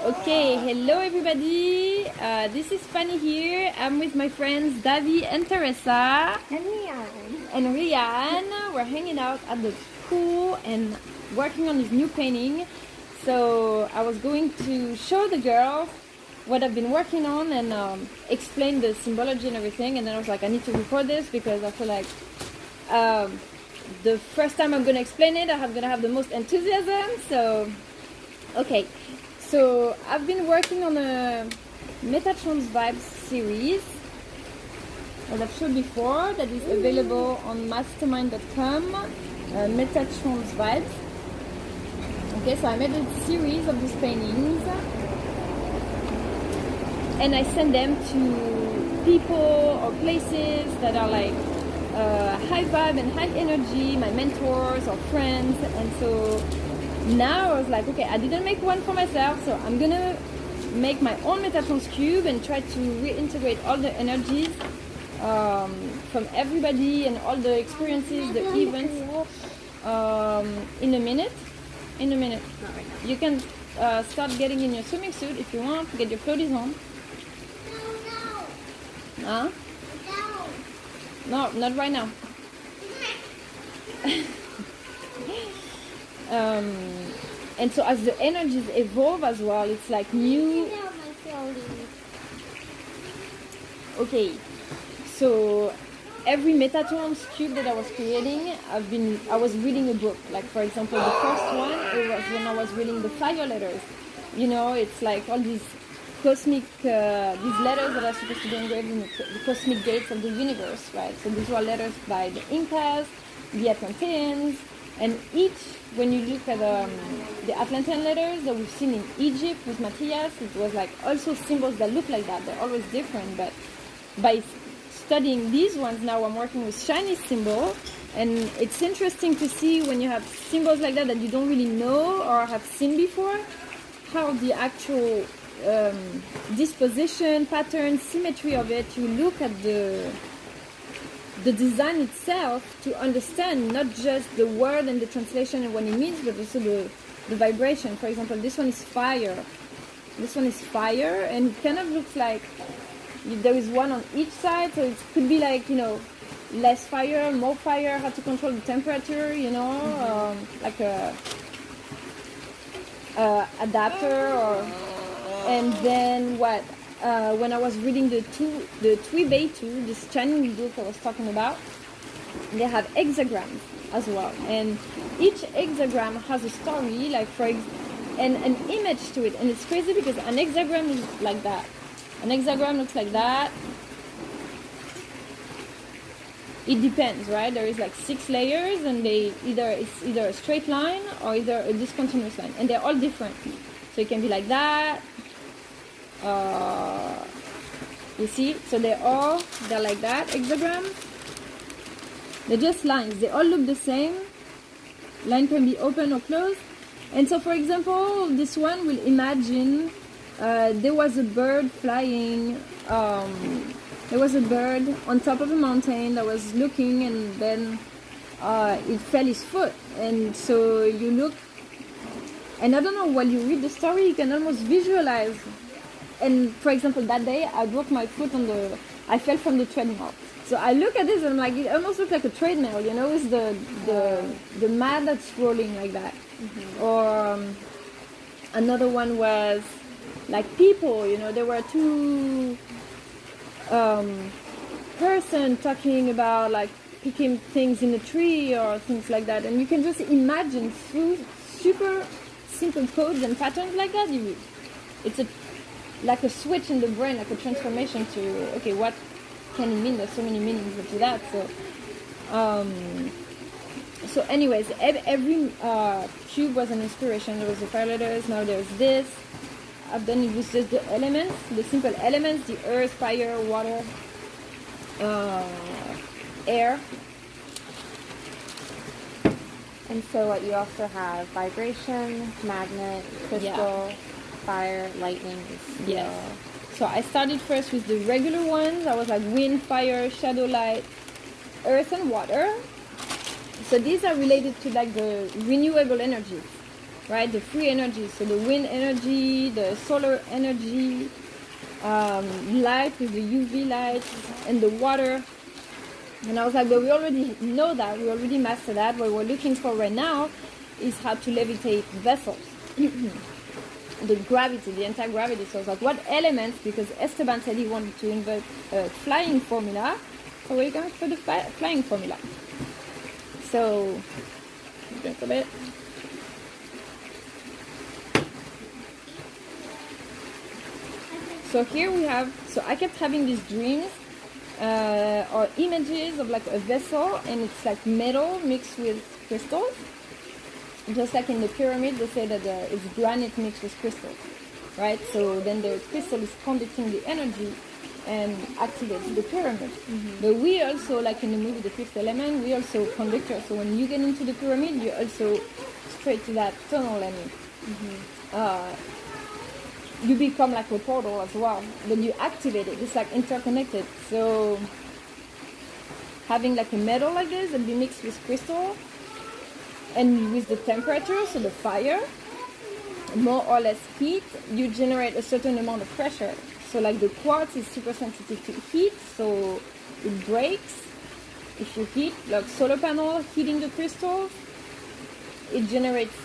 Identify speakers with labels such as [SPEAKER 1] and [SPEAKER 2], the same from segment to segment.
[SPEAKER 1] Okay, hello everybody. This is Fanny here. I'm with my friends Davi and Teresa. And Rian. We're hanging out at the pool and working on this new painting. So I was going to show the girls what I've been working on and explain the symbology and everything. And then I was like, I need to record this because I feel like the first time I'm going to explain it, I'm going to have the most enthusiasm. So, okay. So I've been working on a Metatron's Vibes series, as I've showed before, that is available on Mastermind.com, Metatron's Vibes. Okay, so I made a series of these paintings, and I send them to people or places that are like high vibe and high energy, my mentors or friends, and so now I was like, okay, I didn't make one for myself, so I'm gonna make my own Metatron's cube and try to reintegrate all the energies from everybody and all the experiences, the events in a minute. Not right now. You can start getting in your swimming suit if you want, get your floaties on. No. Huh? No, not right now. And so as the energies evolve as well, it's like new. Okay, so every Metatron's cube that I was creating, I was reading a book. Like for example, the first one, it was when I was reading the fire letters. You know, it's like all these cosmic, these letters that are supposed to be engraved in the cosmic gates of the universe, right? So these were letters by the Incas, the Atlanteans, and each, when you look at the Atlantean letters that we've seen in Egypt with Matthias, it was like also symbols that look like that. They're always different, but by studying these ones now, I'm working with Chinese symbol, and it's interesting to see when you have symbols like that you don't really know or have seen before, how the actual disposition, pattern, symmetry of it, you look at the design itself to understand not just the word and the translation and what it means, but also the vibration. For example, this one is fire. This one is fire, and it kind of looks like there is one on each side, so it could be like, you know, less fire, more fire, how to control the temperature, you know, like a adapter or. And then what? When I was reading the Tui Beitu, this Chinese book I was talking about, they have hexagrams as well, and each hexagram has a story, like and an image to it, and it's crazy because an hexagram is like that. An hexagram looks like that. It depends, right? There is like 6 layers, and it's either a straight line or either a discontinuous line, and they're all different. So it can be like that. You see, so they're like that, hexagram. They're just lines. They all look the same. Line can be open or closed. And so, for example, this one will imagine there was a bird flying. There was a bird on top of a mountain that was looking, and then it fell his foot. And so you look, and I don't know, while you read the story, you can almost visualize. And for example, that day I broke my foot I fell from the treadmill. So I look at this and I'm like, it almost looks like a treadmill, you know, with the mat that's rolling like that. Mm-hmm. Or another one was like people, you know, there were 2 person talking about like picking things in a tree or things like that. And you can just imagine through super simple codes and patterns like that. It's like a switch in the brain, like a transformation to, okay, what can it mean? There's so many meanings to that. So anyways, every cube was an inspiration. There was the fire letters, now there's this. I've done it with just the elements, the simple elements, the earth, fire, water, air.
[SPEAKER 2] And so what you also have vibration, magnet, crystal, fire, lightning, steel.
[SPEAKER 1] Yes. So I started first with the regular ones. I was like wind, fire, shadow, light, earth, and water. So these are related to like the renewable energies. right? The free energy, so the wind energy, the solar energy, light with the UV light, and the water. And I was like, but we already know that, we already mastered that. What we're looking for right now is how to levitate vessels. The gravity, the anti-gravity. So I was like, what elements? Because Esteban said he wanted to invent a flying formula. So we're going for the flying formula. So, drink a bit. So here we have, so I kept having these dreams or images of like a vessel, and it's like metal mixed with crystals. Just like in the pyramid, they say that it's granite mixed with crystals, right? So then the crystal is conducting the energy and activates the pyramid. But we also, like in the movie The Fifth Element, we also conductors. So when you get into the pyramid, you also straight to that tunnel, and you become like a portal as well. Then you activate it. It's like interconnected. So having like a metal like this and be mixed with crystal, and with the temperature, so the fire, more or less heat, you generate a certain amount of pressure. So like the quartz is super sensitive to heat, so it breaks if you heat, like solar panel heating the crystals, it generates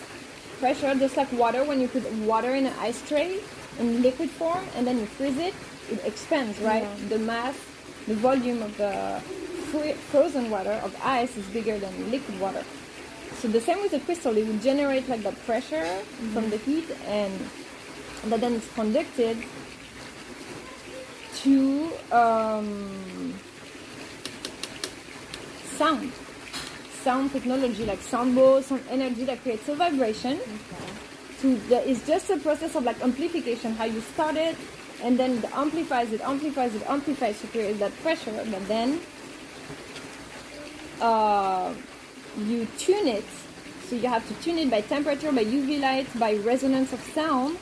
[SPEAKER 1] pressure, just like water. When you put water in an ice tray in liquid form and then you freeze it, it expands, right? Yeah. The mass, the volume of the frozen water of ice is bigger than liquid water. So the same with the crystal, it will generate like the pressure from the heat, and that then it's conducted to sound technology, like sound bowls, some energy that creates a vibration. It's just a process of like amplification, how you start it, and then it amplifies to create that pressure, but then you tune it. So you have to tune it by temperature, by UV light, by resonance of sound.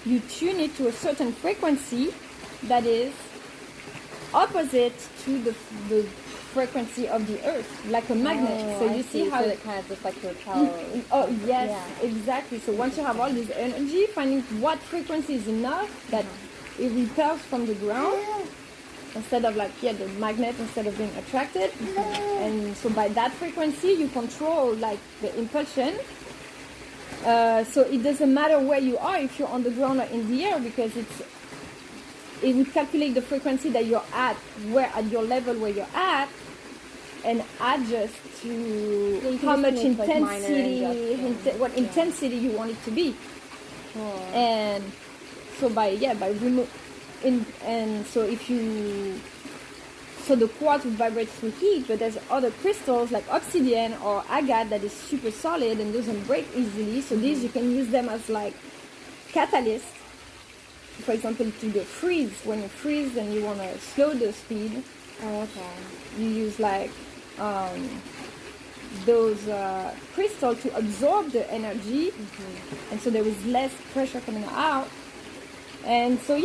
[SPEAKER 1] You tune it to a certain frequency that is opposite to the frequency of the earth, like a magnet. So you see how
[SPEAKER 2] it kind of just like repels.
[SPEAKER 1] Oh yes, exactly. So once you have all this energy, finding what frequency is enough that it repels from the ground, instead of like the magnet, instead of being attracted. And so by that frequency you control like the impulsion, so it doesn't matter where you are, if you're on the ground or in the air, because it will calculate the frequency that you're at, where at your level where you're at, and adjust to how much intensity, what intensity you want it to be. And so by so the quartz would vibrate through heat, but there's other crystals like obsidian or agate that is super solid and doesn't break easily. So these you can use them as like catalyst, for example, to the freeze. When you freeze and you want to slow the speed, you use like those crystals to absorb the energy, and so there is less pressure coming out. And so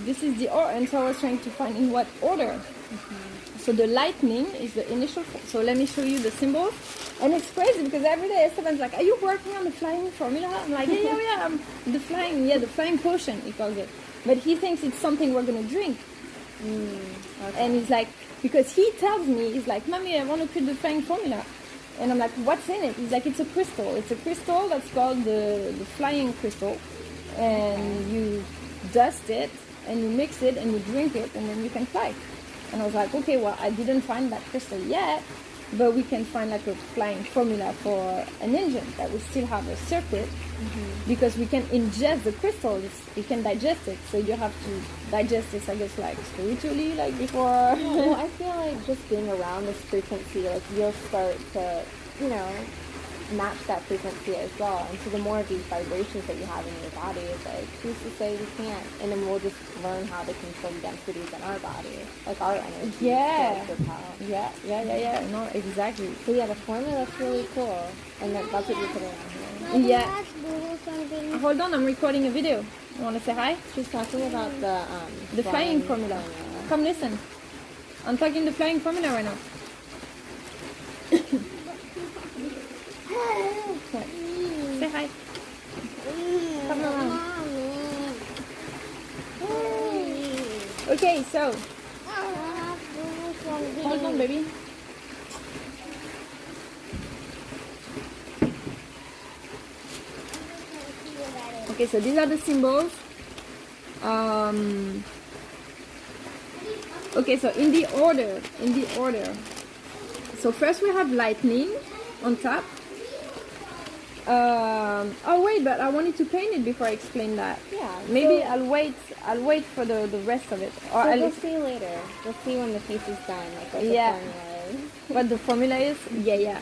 [SPEAKER 1] this is the order, and so I was trying to find in what order. So the lightning is the initial. So let me show you the symbol. And it's crazy because every day Esteban's like, "Are you working on the flying formula?" I'm like, "Yeah, the flying potion," he calls it. But he thinks it's something we're gonna drink. And he's like, because he tells me, he's like, "Mommy, I want to create the flying formula." And I'm like, "What's in it?" He's like, "It's a crystal. It's a crystal that's called the flying crystal. And you dust it, and you mix it, and you drink it, and then you can fly." And I was like, okay, well, I didn't find that crystal yet, but we can find like a flying formula for an engine that will still have a circuit, because we can ingest the crystals, we can digest it. So you have to digest this, I guess, like spiritually, like before.
[SPEAKER 2] Well, I feel like just being around this frequency, like you'll start to, match that frequency as well. And so the more of these vibrations that you have in your body is like, who's to say we can't? And then we'll just learn how to control densities in our body, like our energy.
[SPEAKER 1] Yeah.
[SPEAKER 2] No, exactly. So yeah, the formula, that's really cool. And that's what you're putting on here.
[SPEAKER 1] Yeah. Hold on, I'm recording a video. You want to say hi?
[SPEAKER 2] She's talking about
[SPEAKER 1] the flying formula. Come listen. I'm talking the flying formula right now. Say hi. Okay, so hold on, baby. Okay, so these are the symbols. Okay, so in the order. So first we have lightning on top. Oh wait, but I wanted to paint it before I explain that.
[SPEAKER 2] Yeah.
[SPEAKER 1] Maybe
[SPEAKER 2] so,
[SPEAKER 1] I'll wait for the rest of it. Or
[SPEAKER 2] so
[SPEAKER 1] I'll
[SPEAKER 2] we'll see later. We'll see when the piece is done, like what
[SPEAKER 1] Yeah.
[SPEAKER 2] the formula is.
[SPEAKER 1] What the formula is? Yeah.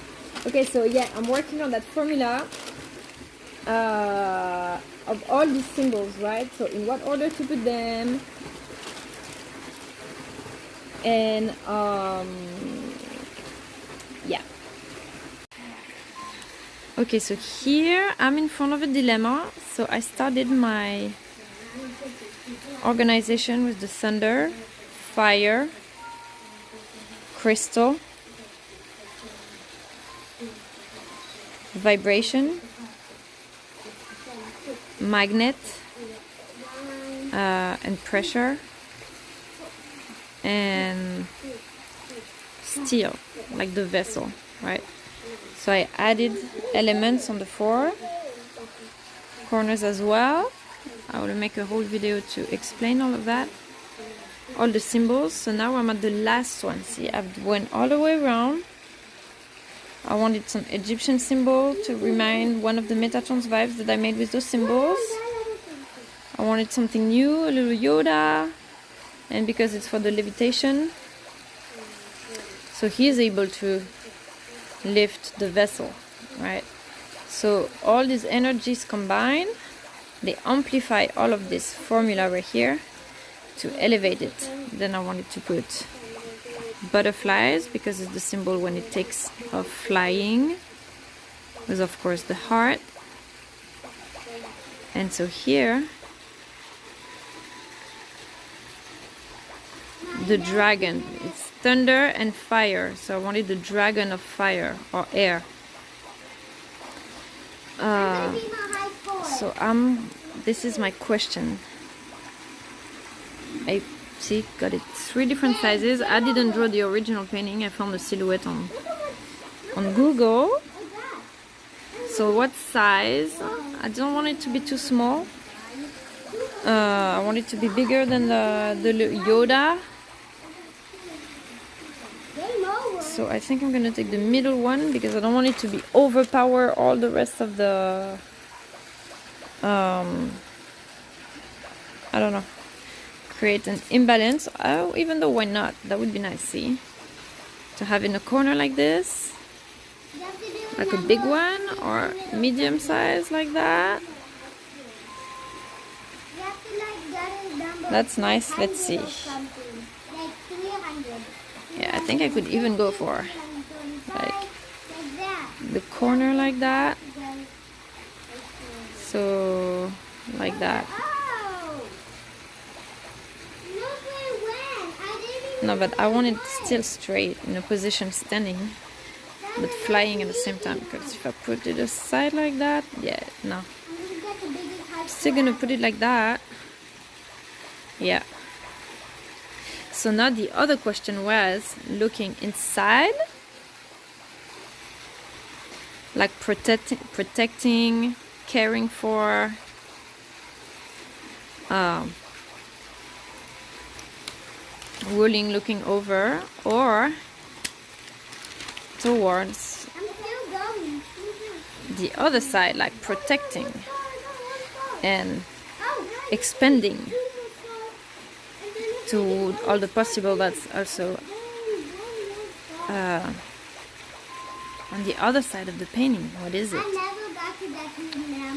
[SPEAKER 1] Okay, so yeah, I'm working on that formula of all these symbols, right? So in what order to put them, and yeah. Okay, so here I'm in front of a dilemma. So I started my organization with the thunder, fire, crystal, vibration, magnet, and pressure, and steel, like the vessel, right? So I added elements on the four corners as well. I will make a whole video to explain all of that, all the symbols. So now I'm at the last one. See, I've went all the way around. I wanted some Egyptian symbol to remind one of the Metatron's vibes that I made with those symbols. I wanted something new, a little Yoda, and because it's for the levitation, so he is able to lift the vessel, right? So all these energies combine, they amplify all of this formula right here to elevate it. Then I wanted to put butterflies because it's the symbol when it takes off flying, with of course the heart. And so here the dragon, it's thunder and fire, so I wanted the dragon of fire or air. So this is my question. I see, got it 3 different sizes. I didn't draw the original painting, I found the silhouette on Google. So what size? I don't want it to be too small. I want it to be bigger than the Yoda. So I think I'm gonna take the middle one because I don't want it to be overpower all the rest of the I don't know, create an imbalance. Oh, even though why not? That would be nice, see? To have in a corner like this, like a big one or medium size like that. That's nice. Let's see. Yeah, I think I could even go for like the corner like that. So like that. No, but I want it still straight in a position standing, but flying at the same time. Because if I put it aside like that, yeah, no. I'm still gonna put it like that. Yeah. So now the other question was looking inside, like protecting, caring for, ruling, looking over, or towards the other side, like protecting and expanding to all the possible. That's also on the other side of the painting. What is it?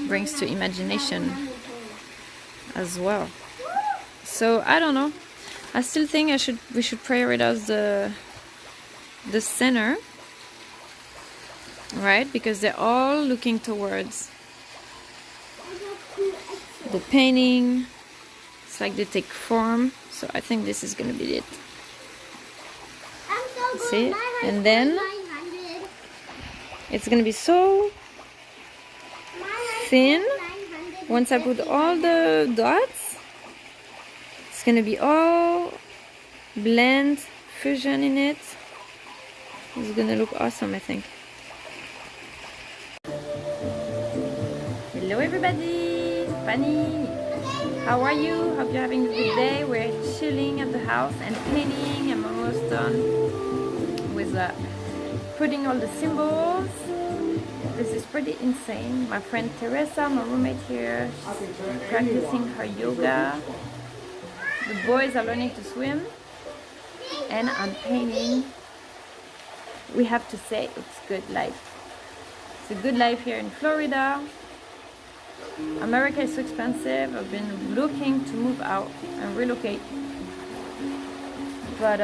[SPEAKER 1] Brings to imagination as well. So I don't know. I still think we should prioritize the center, right? Because they're all looking towards the painting. It's like they take form. So I think this is gonna be it. See? And then it's gonna be so thin. Once I put all the dots, it's gonna be all blend fusion in it. It's gonna look awesome, I think. Hello everybody, Fanny. How are you? Hope you're having a good day. We're chilling at the house and painting. I'm almost done with putting all the symbols. This is pretty insane. My friend Teresa, my roommate here, she's practicing her yoga. The boys are learning to swim. And I'm painting. We have to say it's good life. It's a good life here in Florida. America is so expensive. I've been looking to move out and relocate. But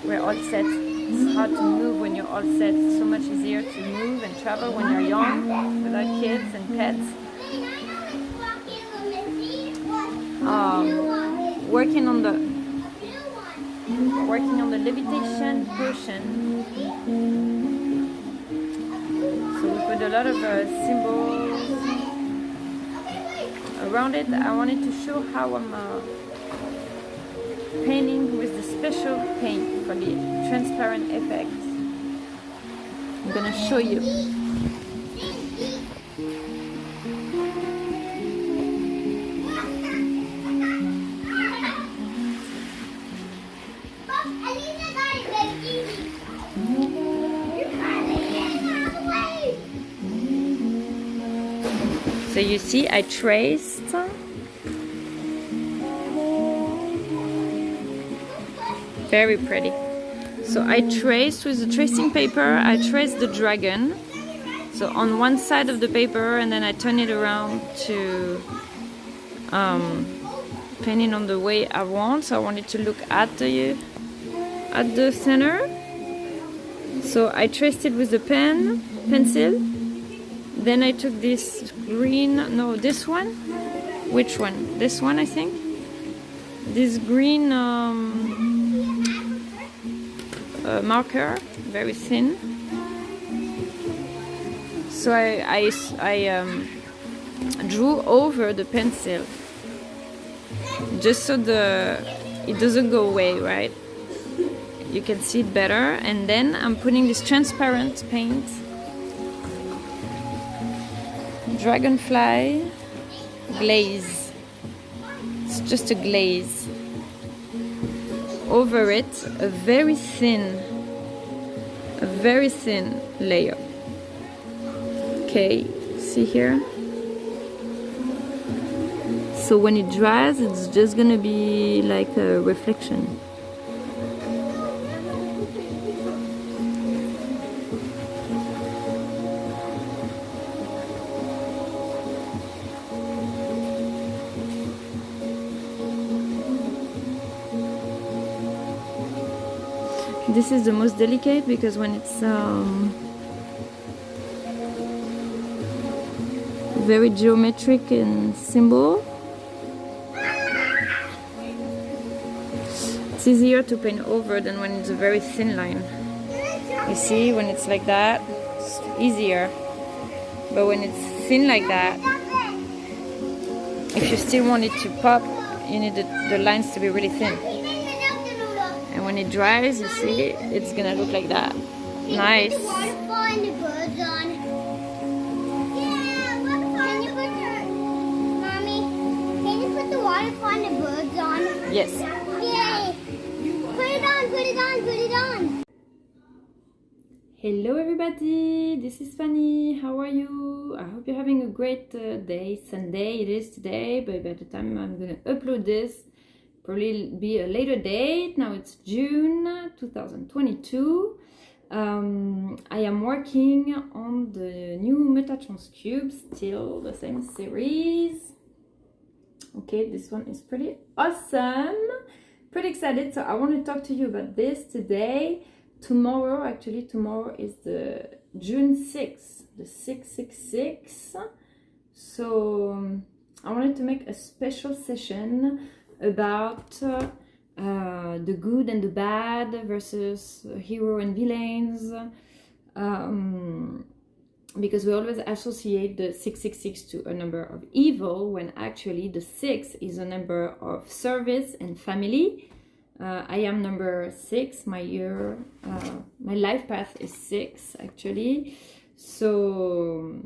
[SPEAKER 1] we're all set. It's hard to move when you're all set. It's so much easier to move and travel when you're young, without kids and pets. Working on the levitation potion. So we put a lot of symbols around it. I wanted to show how I'm painting with the special paint for the transparent effect. I'm gonna show you. So you see, I traced. Very pretty. So I traced with the tracing paper, I traced the dragon. So on one side of the paper, and then I turn it around to paint it on the way I want. So I wanted to look at the center. So I traced it with the pencil. Then I took this green, no, this one. Which one? This one, I think. This green marker, very thin. So I drew over the pencil, just so it doesn't go away, right? You can see it better. And then I'm putting this transparent paint. Dragonfly glaze. It's just a glaze. Over it, a very thin layer. Okay, see here? So when it dries, it's just gonna be like a reflection. This is the most delicate because when it's very geometric and symbol, it's easier to paint over than when it's a very thin line. You see, when it's like that, it's easier. But when it's thin like that, if you still want it to pop, you need the lines to be really thin. And when it dries, you see, it's gonna look like that. Nice. Yes.
[SPEAKER 3] Yay! Put it on, put it on, put it on!
[SPEAKER 1] Hello everybody, this is Fanny. How are you? I hope you're having a great day. Sunday it is today, but by the time I'm gonna upload this, probably be a later date. Now it's June 2022. I am working on the new Metatron cube, still the same series. Okay, this one is pretty awesome. Pretty excited. So I want to talk to you about this today. Tomorrow is the June 6th, the 666. So I wanted to make a special session about the good and the bad versus hero and villains. because we always associate the 666 to a number of evil, when actually the 6 is a number of service and family. I am number 6. My life path is 6 actually. So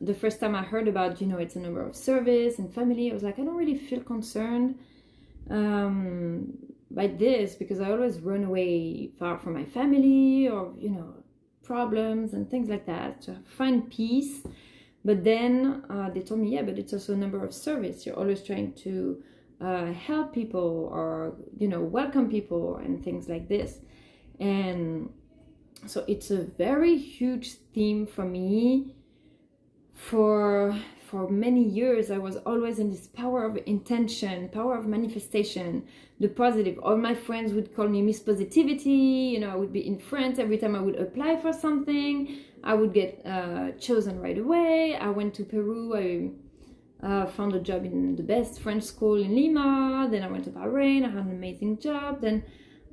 [SPEAKER 1] the first time I heard about, it's a number of service and family, I was like, I don't really feel concerned by this, because I always run away far from my family, or problems and things like that, to find peace. But then they told me, yeah, but it's also a number of service. You're always trying to help people, or welcome people and things like this. And so it's a very huge theme for me. For many years, I was always in this power of intention, power of manifestation, the positive. All my friends would call me Miss Positivity. I would be in France every time I would apply for something. I would get chosen right away. I went to Peru. I found a job in the best French school in Lima. Then I went to Bahrain. I had an amazing job. Then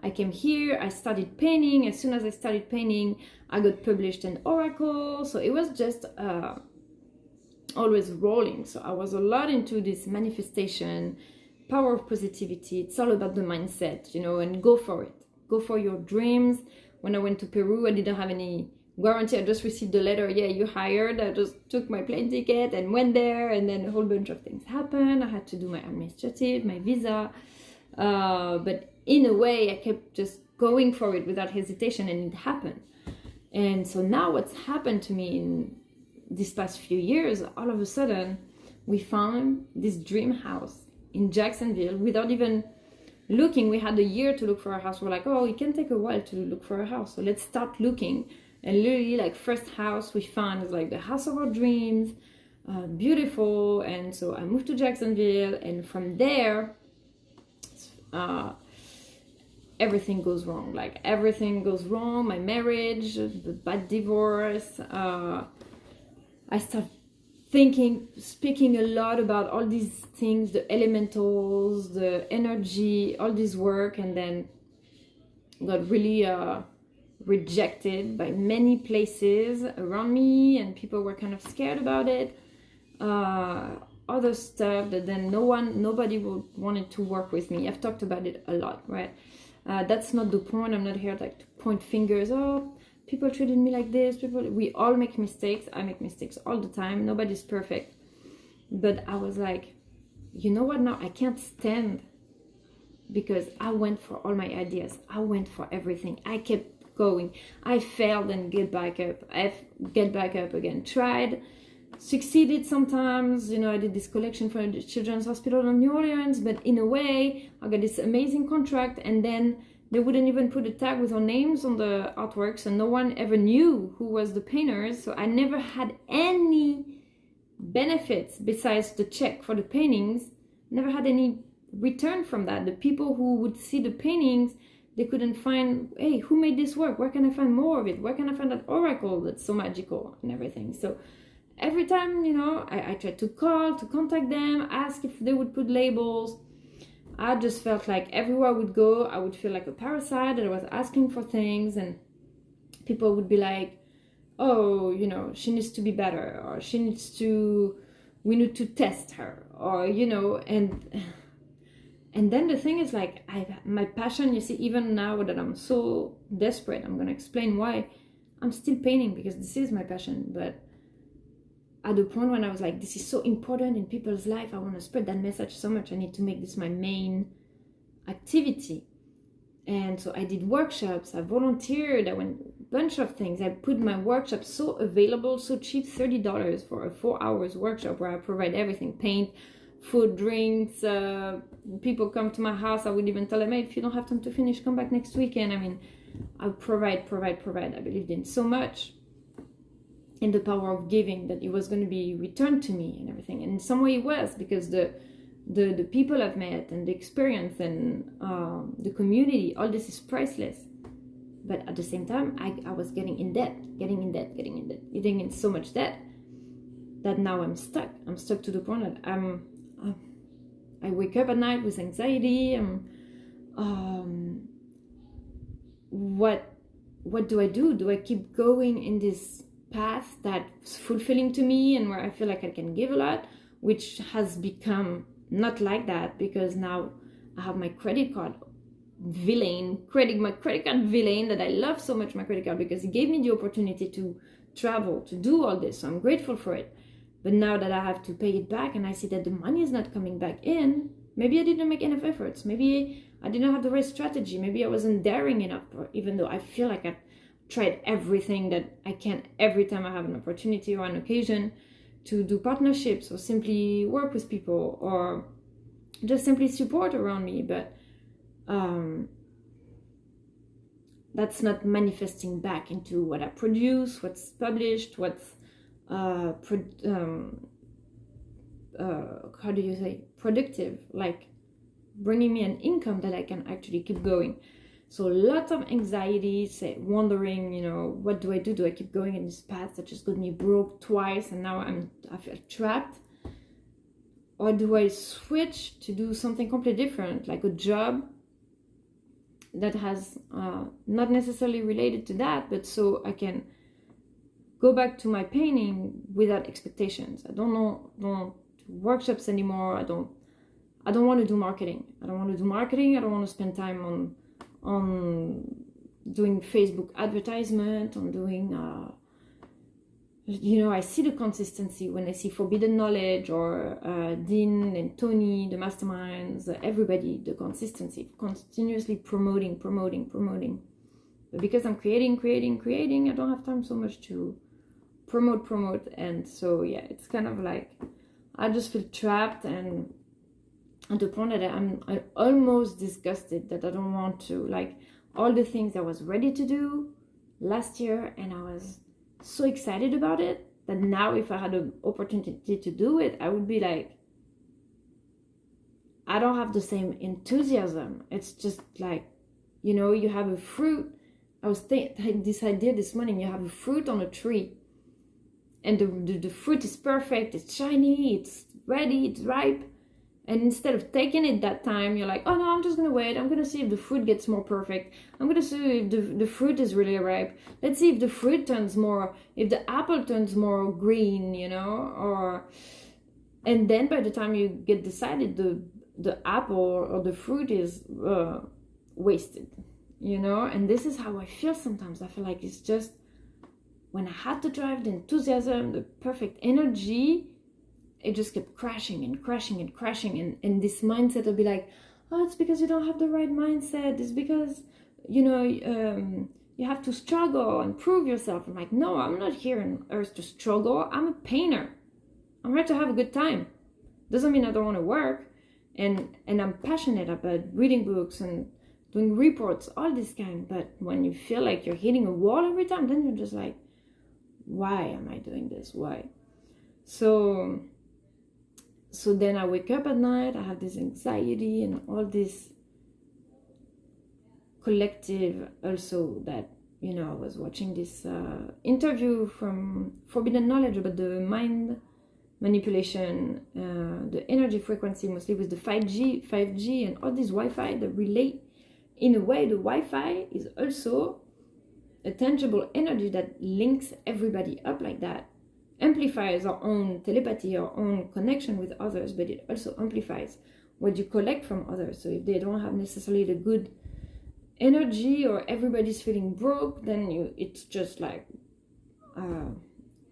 [SPEAKER 1] I came here. I started painting. As soon as I started painting, I got published in Oracle. So it was just always rolling. So I was a lot into this manifestation, power of positivity. It's all about the mindset, and go for it. Go for your dreams. When I went to Peru, I didn't have any guarantee. I just received the letter, yeah, you hired. I just took my plane ticket and went there, and then a whole bunch of things happened. I had to do my administrative, my visa. But in a way, I kept just going for it without hesitation, and it happened. And so now what's happened to me in these past few years, all of a sudden, we found this dream house in Jacksonville without even looking. We had a year to look for a house. We're like, oh, it can take a while to look for a house, so let's start looking. And literally, like, first house we found is like the house of our dreams, beautiful. And so I moved to Jacksonville, and from there, everything goes wrong. Like, everything goes wrong. My marriage, the bad divorce. I start speaking a lot about all these things, the elementals, the energy, all this work, and then got really rejected by many places around me, and people were kind of scared about it. Other stuff that then nobody wanted to work with me. I've talked about it a lot, right? That's not the point. I'm not here like to point fingers. Oh, people treated me like this. We all make mistakes. I make mistakes all the time. Nobody's perfect. But I was like, you know what? Now I can't stand, because I went for all my ideas. I went for everything. I kept going. I failed and get back up. I get back up again. Tried, succeeded sometimes. I did this collection for the Children's Hospital in New Orleans. But in a way, I got this amazing contract, and then they wouldn't even put a tag with our names on the artwork, so no one ever knew who was the painters. So I never had any benefits besides the check for the paintings. Never had any return from that. The people who would see the paintings, they couldn't find, hey, who made this work? Where can I find more of it? Where can I find that oracle that's so magical and everything? So every time, I tried to contact them, ask if they would put labels. I just felt like everywhere I would go, I would feel like a parasite, that I was asking for things, and people would be like, oh, she needs to be better, or we need to test her, or, and then the thing is, like, my passion, you see, even now that I'm so desperate, I'm going to explain why I'm still painting, because this is my passion. But at the point when I was like, this is so important in people's life, I want to spread that message so much, I need to make this my main activity. And so I did workshops, I volunteered, I went a bunch of things. I put my workshop so available, so cheap, $30 for a 4 hours workshop, where I provide everything: paint, food, drinks. People come to my house, I would even tell them, hey, if you don't have time to finish, come back next weekend. I mean, I provide. I believed in so much, in the power of giving, that it was going to be returned to me and everything. And in some way it was, because the people I've met and the experience and the community, all this is priceless. But at the same time, I was getting in so much debt, that now I'm stuck. I'm stuck to the point that I wake up at night with anxiety. What do I do? Do I keep going in this path that's fulfilling to me and where I feel like I can give a lot, which has become not like that, because now I have my credit card villain, my credit card villain that I love so much, my credit card, because it gave me the opportunity to travel, to do all this. So I'm grateful for it. But now that I have to pay it back and I see that the money is not coming back in, maybe I didn't make enough efforts. Maybe I didn't have the right strategy. Maybe I wasn't daring enough, even though I feel like I've tried everything that I can every time I have an opportunity or an occasion to do partnerships or simply work with people or just simply support around me. But that's not manifesting back into what I produce, what's published, what's how do you say, productive, like bringing me an income that I can actually keep going. So lots of anxiety, wondering, you know, what do? Do I keep going in this path that just got me broke twice and now I feel trapped? Or do I switch to do something completely different, like a job that has not necessarily related to that, but so I can go back to my painting without expectations. I don't do workshops anymore. I don't want to do marketing. I don't want to spend time on doing Facebook advertisement, on doing you know, I see the consistency when I see Forbidden Knowledge or Dean and Tony, the masterminds, everybody, the consistency, continuously promoting. But because I'm creating, I don't have time so much to promote. And so, yeah, it's kind of like, I just feel trapped and at the point that I'm almost disgusted that I don't want to, like, all the things I was ready to do last year and I was so excited about it, that now if I had an opportunity to do it, I would be like, I don't have the same enthusiasm. It's just like, you know, you have a fruit. I had this idea this morning, you have a fruit on a tree and the fruit is perfect, it's shiny, it's ready, it's ripe. And instead of taking it that time, you're like, oh no, I'm just going to wait. I'm going to see if the fruit gets more perfect. I'm going to see if the fruit is really ripe. Let's see if the fruit turns more, if the apple turns more green, you know, and then by the time you get decided, the apple or the fruit is wasted, you know. And this is how I feel sometimes. I feel like it's just, when I had to drive, the enthusiasm, the perfect energy, it just kept crashing. And this mindset will be like, oh, it's because you don't have the right mindset. It's because, you know, you have to struggle and prove yourself. I'm like, no, I'm not here on earth to struggle. I'm a painter. I'm here to have a good time. Doesn't mean I don't want to work. And I'm passionate about reading books and doing reports, all this kind. But when you feel like you're hitting a wall every time, then you're just like, why am I doing this? Why? So then I wake up at night, I have this anxiety and all this collective also that, you know, I was watching this interview from Forbidden Knowledge about the mind manipulation, the energy frequency, mostly with the 5G and all this Wi-Fi that relate. In a way, the Wi-Fi is also a tangible energy that links everybody up like that. Amplifies our own telepathy, our own connection with others, but it also amplifies what you collect from others. So if they don't have necessarily the good energy or everybody's feeling broke, then it's just like,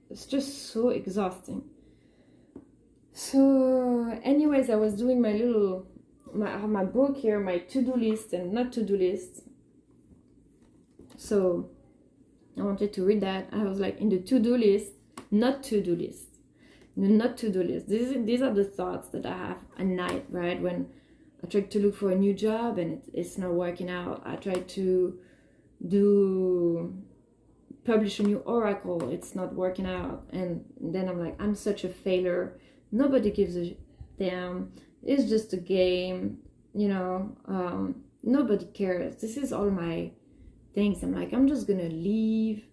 [SPEAKER 1] it's just so exhausting. So anyways, I was doing I have my book here, my to-do list and not to-do list. So I wanted to read that. I was like, in the to-do list, not to-do list. Not to-do list. These are the thoughts that I have at night, right? When I try to look for a new job and it's not working out. I try to publish a new oracle. It's not working out. And then I'm like, I'm such a failure. Nobody gives a damn. It's just a game, you know. Nobody cares. This is all my things. I'm like, I'm just gonna leave.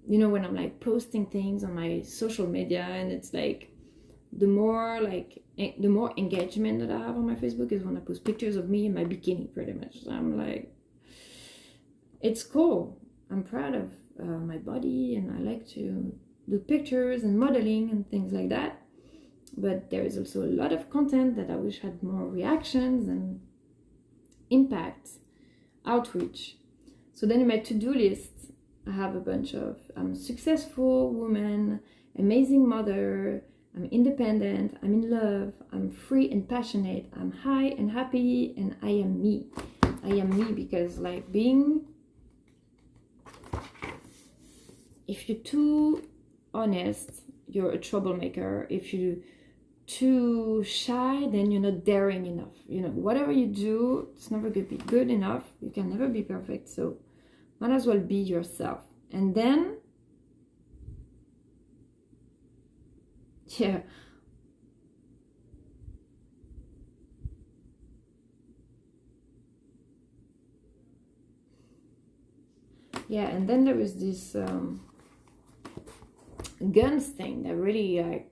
[SPEAKER 1] You know, when I'm like posting things on my social media, and it's like the more engagement that I have on my Facebook is when I post pictures of me in my bikini, pretty much. So I'm like, it's cool. I'm proud of my body, and I like to do pictures and modeling and things like that. But there is also a lot of content that I wish had more reactions and impact, outreach. So then in my to-do list, I have a bunch of, I'm a successful woman, amazing mother, I'm independent, I'm in love, I'm free and passionate, I'm high and happy, and I am me. I am me because like being, if you're too honest, you're a troublemaker. If you're too shy, then you're not daring enough. You know, whatever you do, it's never going to be good enough. You can never be perfect. So might as well be yourself. And then, yeah. Yeah, and then there was this guns thing that really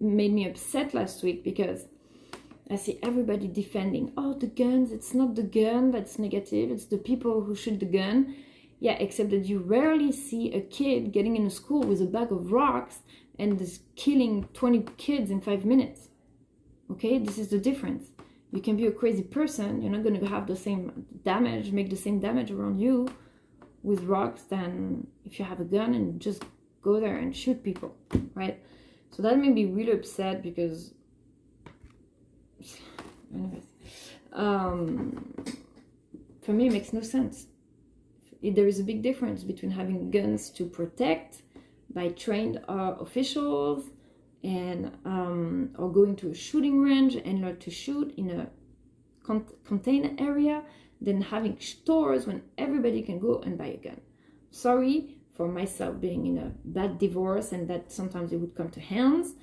[SPEAKER 1] made me upset last week, because I see everybody defending, oh, the guns, it's not the gun that's negative, it's the people who shoot the gun. Yeah, except that you rarely see a kid getting in a school with a bag of rocks and just killing 20 kids in 5 minutes. Okay, this is the difference. You can be a crazy person, you're not going to have the same damage, make the same damage around you with rocks than if you have a gun and just go there and shoot people, right? So that made me really upset because, anyways, for me it makes no sense. There is a big difference between having guns to protect by trained officials and or going to a shooting range and learn to shoot in a contained area than having stores when everybody can go and buy a gun. Sorry for myself being in a bad divorce and that sometimes it would come to hands,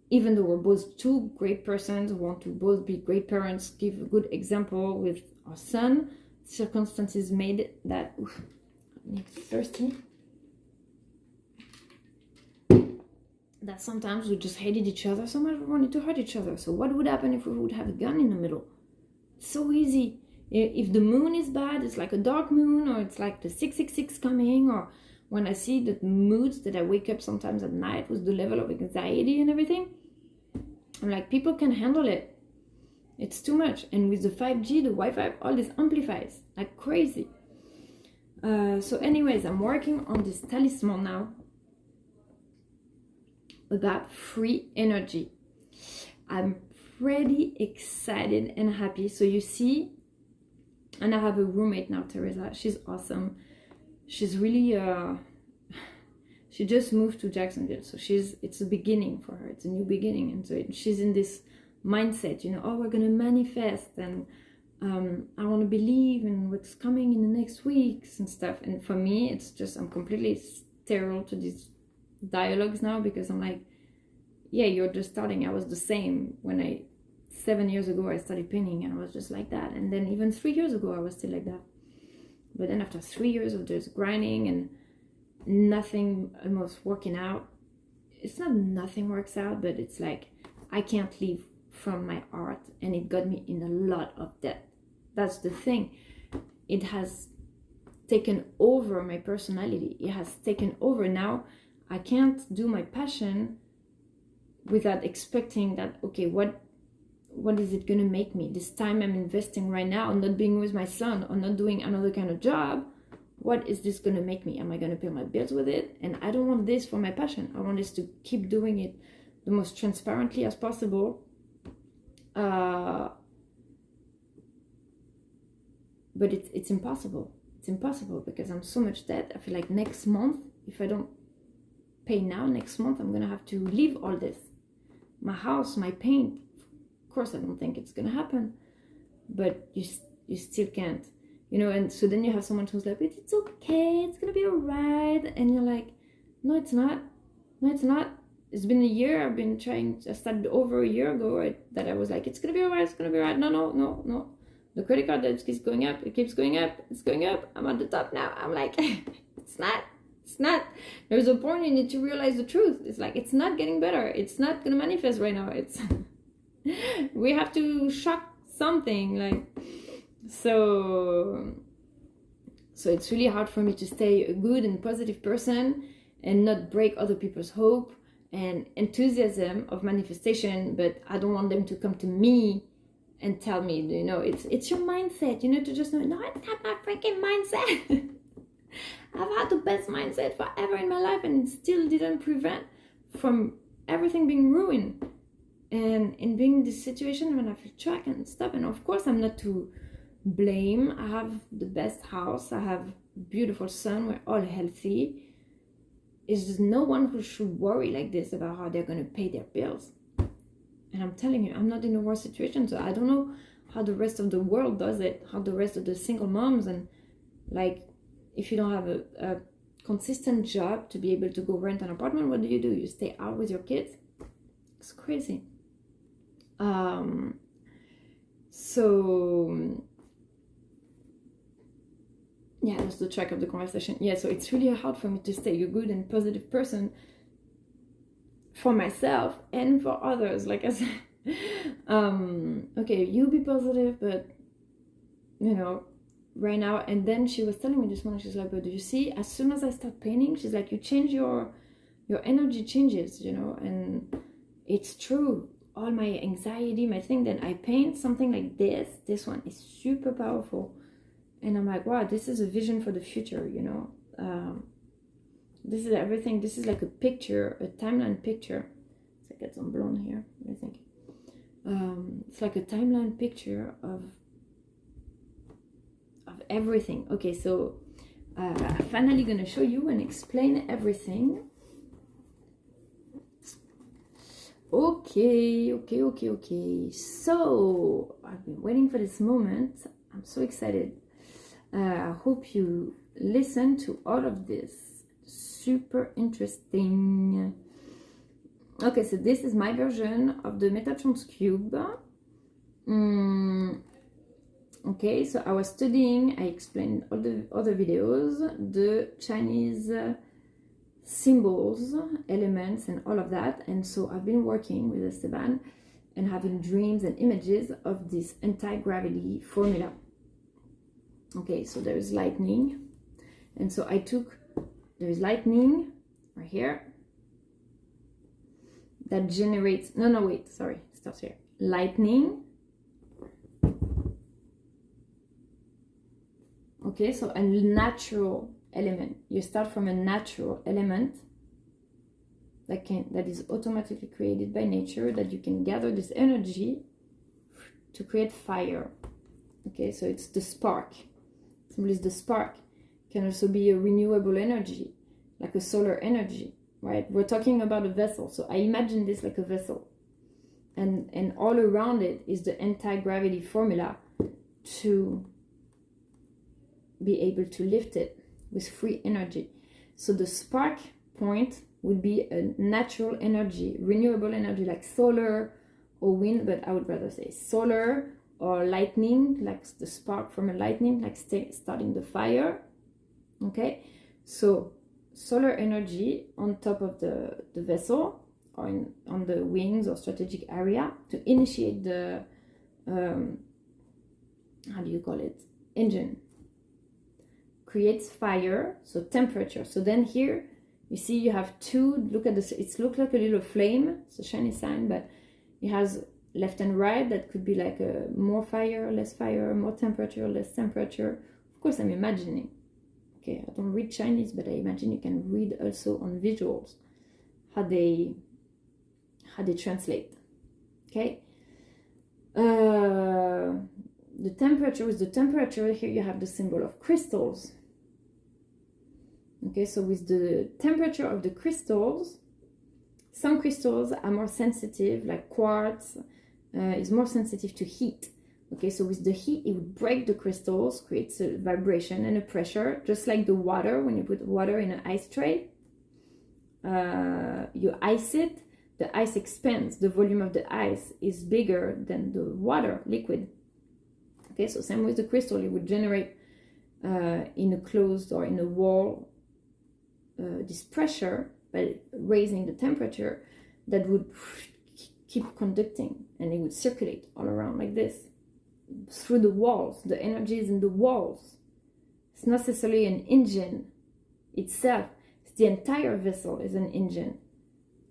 [SPEAKER 1] even though we're both two great persons who want to both be great parents, give a good example with our son. Circumstances made that, I'm thirsty, that sometimes we just hated each other so much we wanted to hurt each other. So what would happen if we would have a gun in the middle? So easy. If the moon is bad, it's like a dark moon, or it's like the 666 coming, or when I see the moods that I wake up sometimes at night with the level of anxiety and everything, I'm like, people can handle it. It's too much. And with the 5G, the Wi-Fi, all this amplifies like crazy. So anyways, I'm working on this talisman now about free energy. I'm pretty excited and happy. So you see, and I have a roommate now, Teresa. She's awesome. She's really, she just moved to Jacksonville. So it's a beginning for her. It's a new beginning. And so she's in this mindset, you know, oh, we're going to manifest, and I want to believe in what's coming in the next weeks and stuff. And for me, it's just, I'm completely sterile to these dialogues now, because I'm like, yeah, you're just starting. I was the same when 7 years ago I started painting, and I was just like that. And then even 3 years ago I was still like that. But then after 3 years of just grinding and nothing almost working out, it's not nothing works out, but it's like I can't live from my art, and it got me in a lot of debt. That's the thing. It has taken over my personality. It has taken over. Now I can't do my passion without expecting that, okay, what is it going to make me? This time I'm investing right now, not being with my son or not doing another kind of job, what is this going to make me? Am I going to pay my bills with it? And I don't want this for my passion. I want this to keep doing it the most transparently as possible. But it's impossible. It's impossible because I'm so much debt. I feel like next month, if I don't pay now, next month I'm going to have to leave all this. My house, my paint. Of course, I don't think it's going to happen. But you still can't. You know, and so then you have someone who's like, it's okay, it's going to be all right. And you're like, no, it's not. No, it's not. It's been a year. I've been trying. I started over a year ago that I was like, it's going to be all right. It's going to be all right. No. The credit card debt keeps going up. It keeps going up. It's going up. I'm at the top now. I'm like, it's not. There's a point you need to realize the truth. It's like, it's not getting better. It's not going to manifest right now. It's, we have to shock something. Like, so So it's really hard for me to stay a good and positive person and not break other people's hope and enthusiasm of manifestation, but I don't want them to come to me and tell me, you know, it's your mindset, you know, to just know, no, it's not my freaking mindset. I've had the best mindset forever in my life, and it still didn't prevent from everything being ruined. And in being in this situation when I feel trapped and stuff, and of course I'm not to blame. I have the best house, I have a beautiful son, we're all healthy. It's just no one who should worry like this about how they're going to pay their bills. And I'm telling you, I'm not in a worse situation, so I don't know how the rest of the world does it, how the rest of the single moms, and like, if you don't have a consistent job to be able to go rent an apartment, what do? You stay out with your kids? It's crazy. So yeah, that's the track of the conversation. Yeah, so it's really hard for me to stay a good and positive person for myself and for others. Like I said, okay, you be positive, but you know, right now. And then she was telling me this morning, she's like, but do you see, as soon as I start painting, she's like, you change your energy changes, you know. And it's true. All my anxiety, my thing, then I paint something like this one is super powerful, and I'm like, wow, this is a vision for the future, you know. This is everything. This is like a picture, a timeline picture. Let's get some blonde here, I think. It's like a timeline picture of everything. Okay, so I'm finally gonna show you and explain everything. Okay. So I've been waiting for this moment. I'm so excited. I hope you listen to all of this. Super interesting. Okay, so this is my version of the Metatron's cube. Okay, so I was studying, I explained all the other videos, the Chinese symbols, elements, and all of that. And so I've been working with Esteban and having dreams and images of this anti-gravity formula. Okay, so there is lightning, and so there is lightning right here that generates, starts here. Lightning. Okay, so a natural element. You start from a natural element that is automatically created by nature, that you can gather this energy to create fire. Okay, so it's the spark. Simply the spark. Can also be a renewable energy, like a solar energy, right? We're talking about a vessel, so I imagine this like a vessel, and all around it is the anti-gravity formula to be able to lift it with free energy. So the spark point would be a natural energy, renewable energy, like solar or wind, but I would rather say solar, or lightning, like the spark from a lightning, like starting the fire. Okay, so solar energy on top of the vessel, or on the wings or strategic area, to initiate the engine. Creates fire, so temperature. So then here you see you have two, look at this, it looks like a little flame, it's a shiny sign, but it has left and right. That could be like a more fire, less fire, more temperature, less temperature. Of course, I'm imagining. Okay, I don't read Chinese, but I imagine you can read also on visuals how they translate. Okay, the temperature, with the temperature here you have the symbol of crystals. Okay, so with the temperature of the crystals, some crystals are more sensitive, like quartz is more sensitive to heat. Okay, so with the heat, it would break the crystals, creates a vibration and a pressure, just like the water. When you put water in an ice tray, you ice it, the ice expands, the volume of the ice is bigger than the water, liquid. Okay, so same with the crystal, it would generate in a closed or in a wall this pressure by raising the temperature that would keep conducting, and it would circulate all around like this through the walls. The energy is in the walls, It's not necessarily an engine itself. It's the entire vessel is an engine.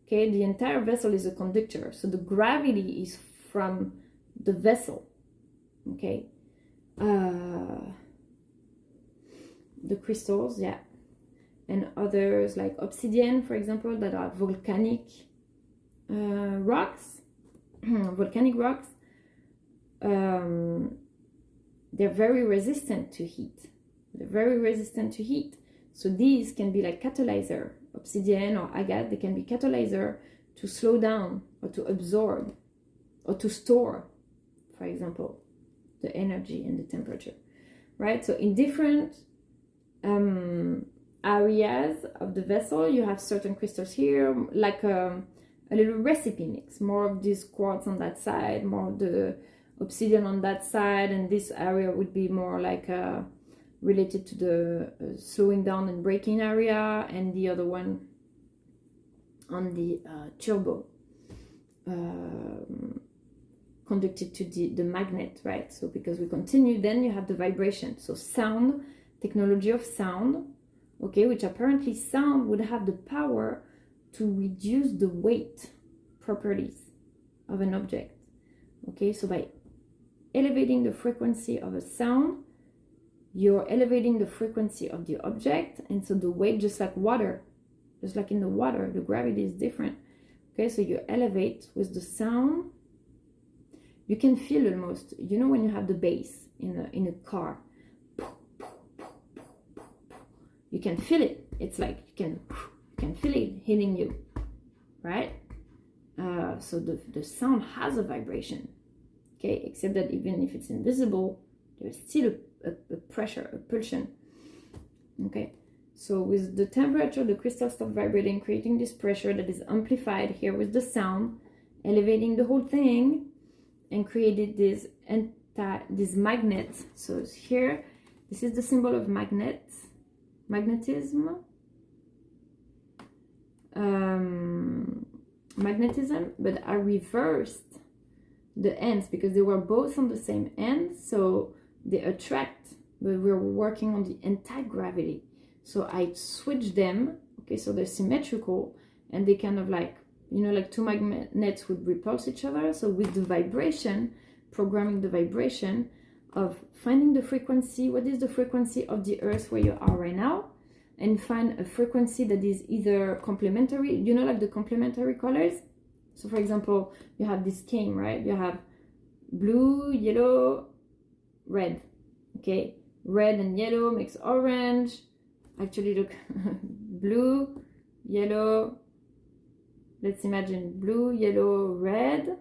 [SPEAKER 1] Okay, the entire vessel is a conductor. So the gravity is from the vessel. Okay. The crystals, yeah. And others like obsidian, for example, that are volcanic rocks. Volcanic rocks. They're very resistant to heat. They're very resistant to heat. So these can be like catalyzer. Obsidian or agate, they can be catalyzer to slow down or to absorb or to store, for example, the energy and the temperature, right? So in different areas of the vessel, you have certain crystals here, like a little recipe mix, more of this quartz on that side, more of the obsidian on that side, and this area would be more like related to the slowing down and braking area, and the other one on the turbo conducted to the magnet, right? So because we continue, then you have the vibration. So sound, technology of sound, okay, which apparently sound would have the power to reduce the weight properties of an object. Okay, so by elevating the frequency of a sound, you're elevating the frequency of the object, and so the weight, just like water, just like in the water, the gravity is different. Okay, so you elevate with the sound. You can feel almost, you know, when you have the bass in a car, you can feel it. It's like you can feel it hitting you, right? So the sound has a vibration. Okay, except that even if it's invisible, there's still a pressure, a pulsion. Okay, so with the temperature, the crystal stops vibrating, creating this pressure that is amplified here with the sound, elevating the whole thing, and created this magnet. So here, this is the symbol of magnetism. Magnetism, but I reversed the ends because they were both on the same end, so they attract, but we're working on the anti-gravity. So I switched them, okay, so they're symmetrical, and they kind of like, you know, like two magnets would repulse each other. So with the vibration, programming the vibration of finding the frequency, what is the frequency of the earth where you are right now, and find a frequency that is either complementary, you know, like the complementary colors. So for example, you have this cane, right? You have blue, yellow, red. Okay, red and yellow makes orange. Actually, look, blue, yellow. Let's imagine blue, yellow, red,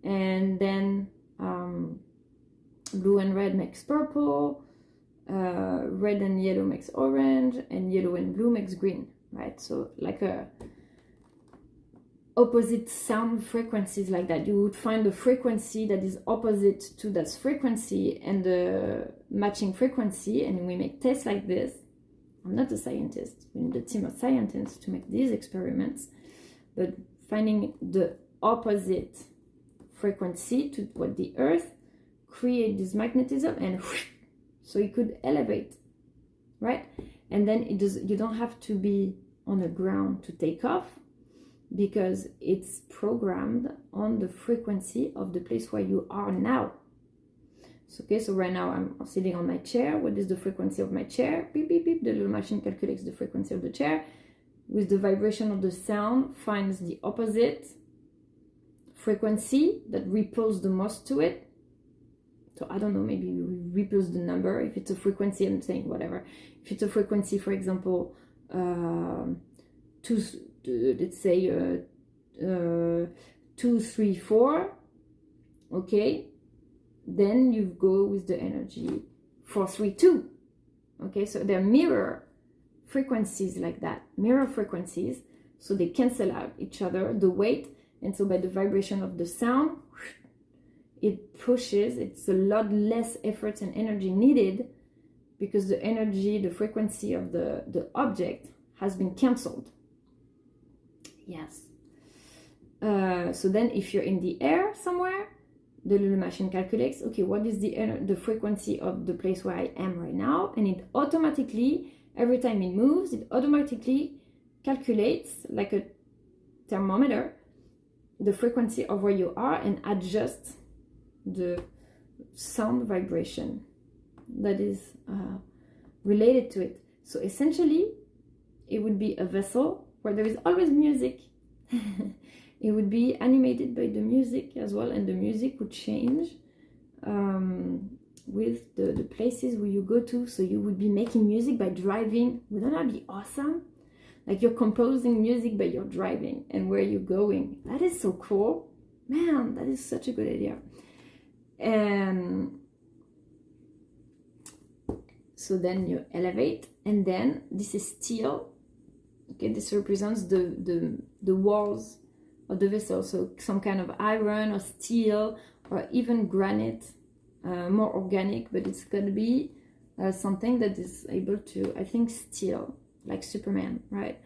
[SPEAKER 1] and then blue and red makes purple. Red and yellow makes orange, and yellow and blue makes green, right? So like a opposite sound frequencies like that. You would find the frequency that is opposite to that frequency and the matching frequency, and we make tests like this. I'm not a scientist. We need a team of scientists to make these experiments, but finding the opposite frequency to what the earth create this magnetism, and so it could elevate, right? And then you don't have to be on the ground to take off, because it's programmed on the frequency of the place where you are now. So, okay, so right now I'm sitting on my chair. What is the frequency of my chair? Beep, beep, beep. The little machine calculates the frequency of the chair. With the vibration of the sound, finds the opposite frequency that repulses the most to it. So I don't know, maybe we repulse the number. If it's a frequency, I'm saying whatever. If it's a frequency, for example, let's say 2, 3, 4, okay, then you go with the energy 4, 3, 2. Okay, so they're mirror frequencies like that, mirror frequencies, so they cancel out each other, the weight, and so by the vibration of the sound, it pushes. It's a lot less effort and energy needed, because the energy, the frequency of the object has been cancelled. Yes. So then if you're in the air somewhere, the little machine calculates, okay, what is the frequency of the place where I am right now, and it automatically, every time it moves, it automatically calculates like a thermometer the frequency of where you are and adjusts the sound vibration that is related to it. So essentially, it would be a vessel where there is always music. It would be animated by the music as well, and the music would change with the places where you go to. So you would be making music by driving. Wouldn't that be awesome? Like you're composing music by you're driving and where you're going. That is so cool. Man, that is such a good idea. And so then you elevate, and then this is steel. Okay, this represents the walls of the vessel. So some kind of iron or steel or even granite, more organic, but it's going to be something that is able to, I think, steel, like Superman, right?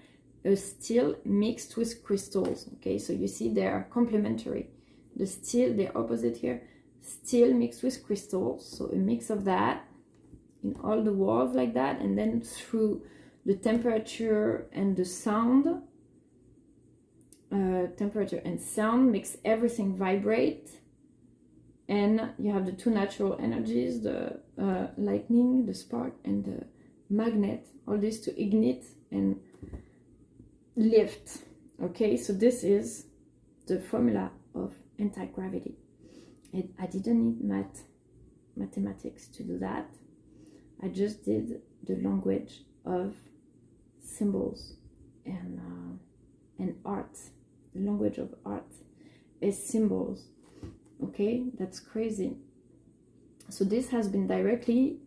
[SPEAKER 1] A steel mixed with crystals. Okay, so you see they are complementary. The steel, the opposite here, steel mixed with crystals. So a mix of that in all the walls like that, and then through the temperature and the sound, temperature and sound makes everything vibrate. And you have the two natural energies, the lightning, the spark, and the magnet, all this to ignite and lift. Okay, so this is the formula of anti-gravity. I didn't need mathematics to do that. I just did the language of symbols and art. The language of art is symbols. Okay, that's crazy. So this has been directly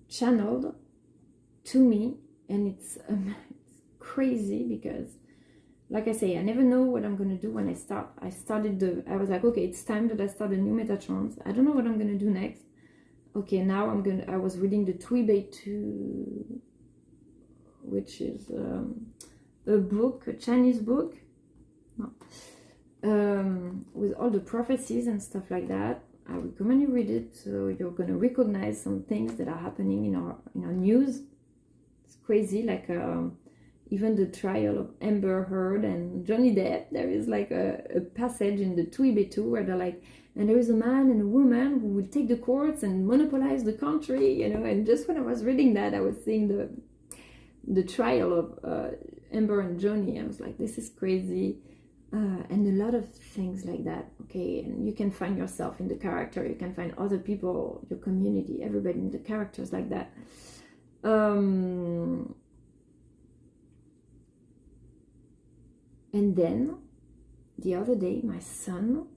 [SPEAKER 1] channeled to me, and it's crazy because, like I say, I never know what I'm gonna do when I start. I was like, okay, it's time that I start a new Metatrons. I don't know what I'm gonna do next. Okay, now I was reading the Tui 2, which is a book, a Chinese book, with all the prophecies and stuff like that. I recommend you read it, so you're going to recognize some things that are happening in our news. It's crazy, like even the trial of Amber Heard and Johnny Depp. There is like a passage in the Tui 2 where they're like, and there is a man and a woman who will take the courts and monopolize the country, and just when I was reading that, I was seeing the trial of Amber and Johnny. I was like, this is crazy. And a lot of things like that. Okay, and you can find yourself in the character, you can find other people, your community, everybody in the characters like that. And then the other day my son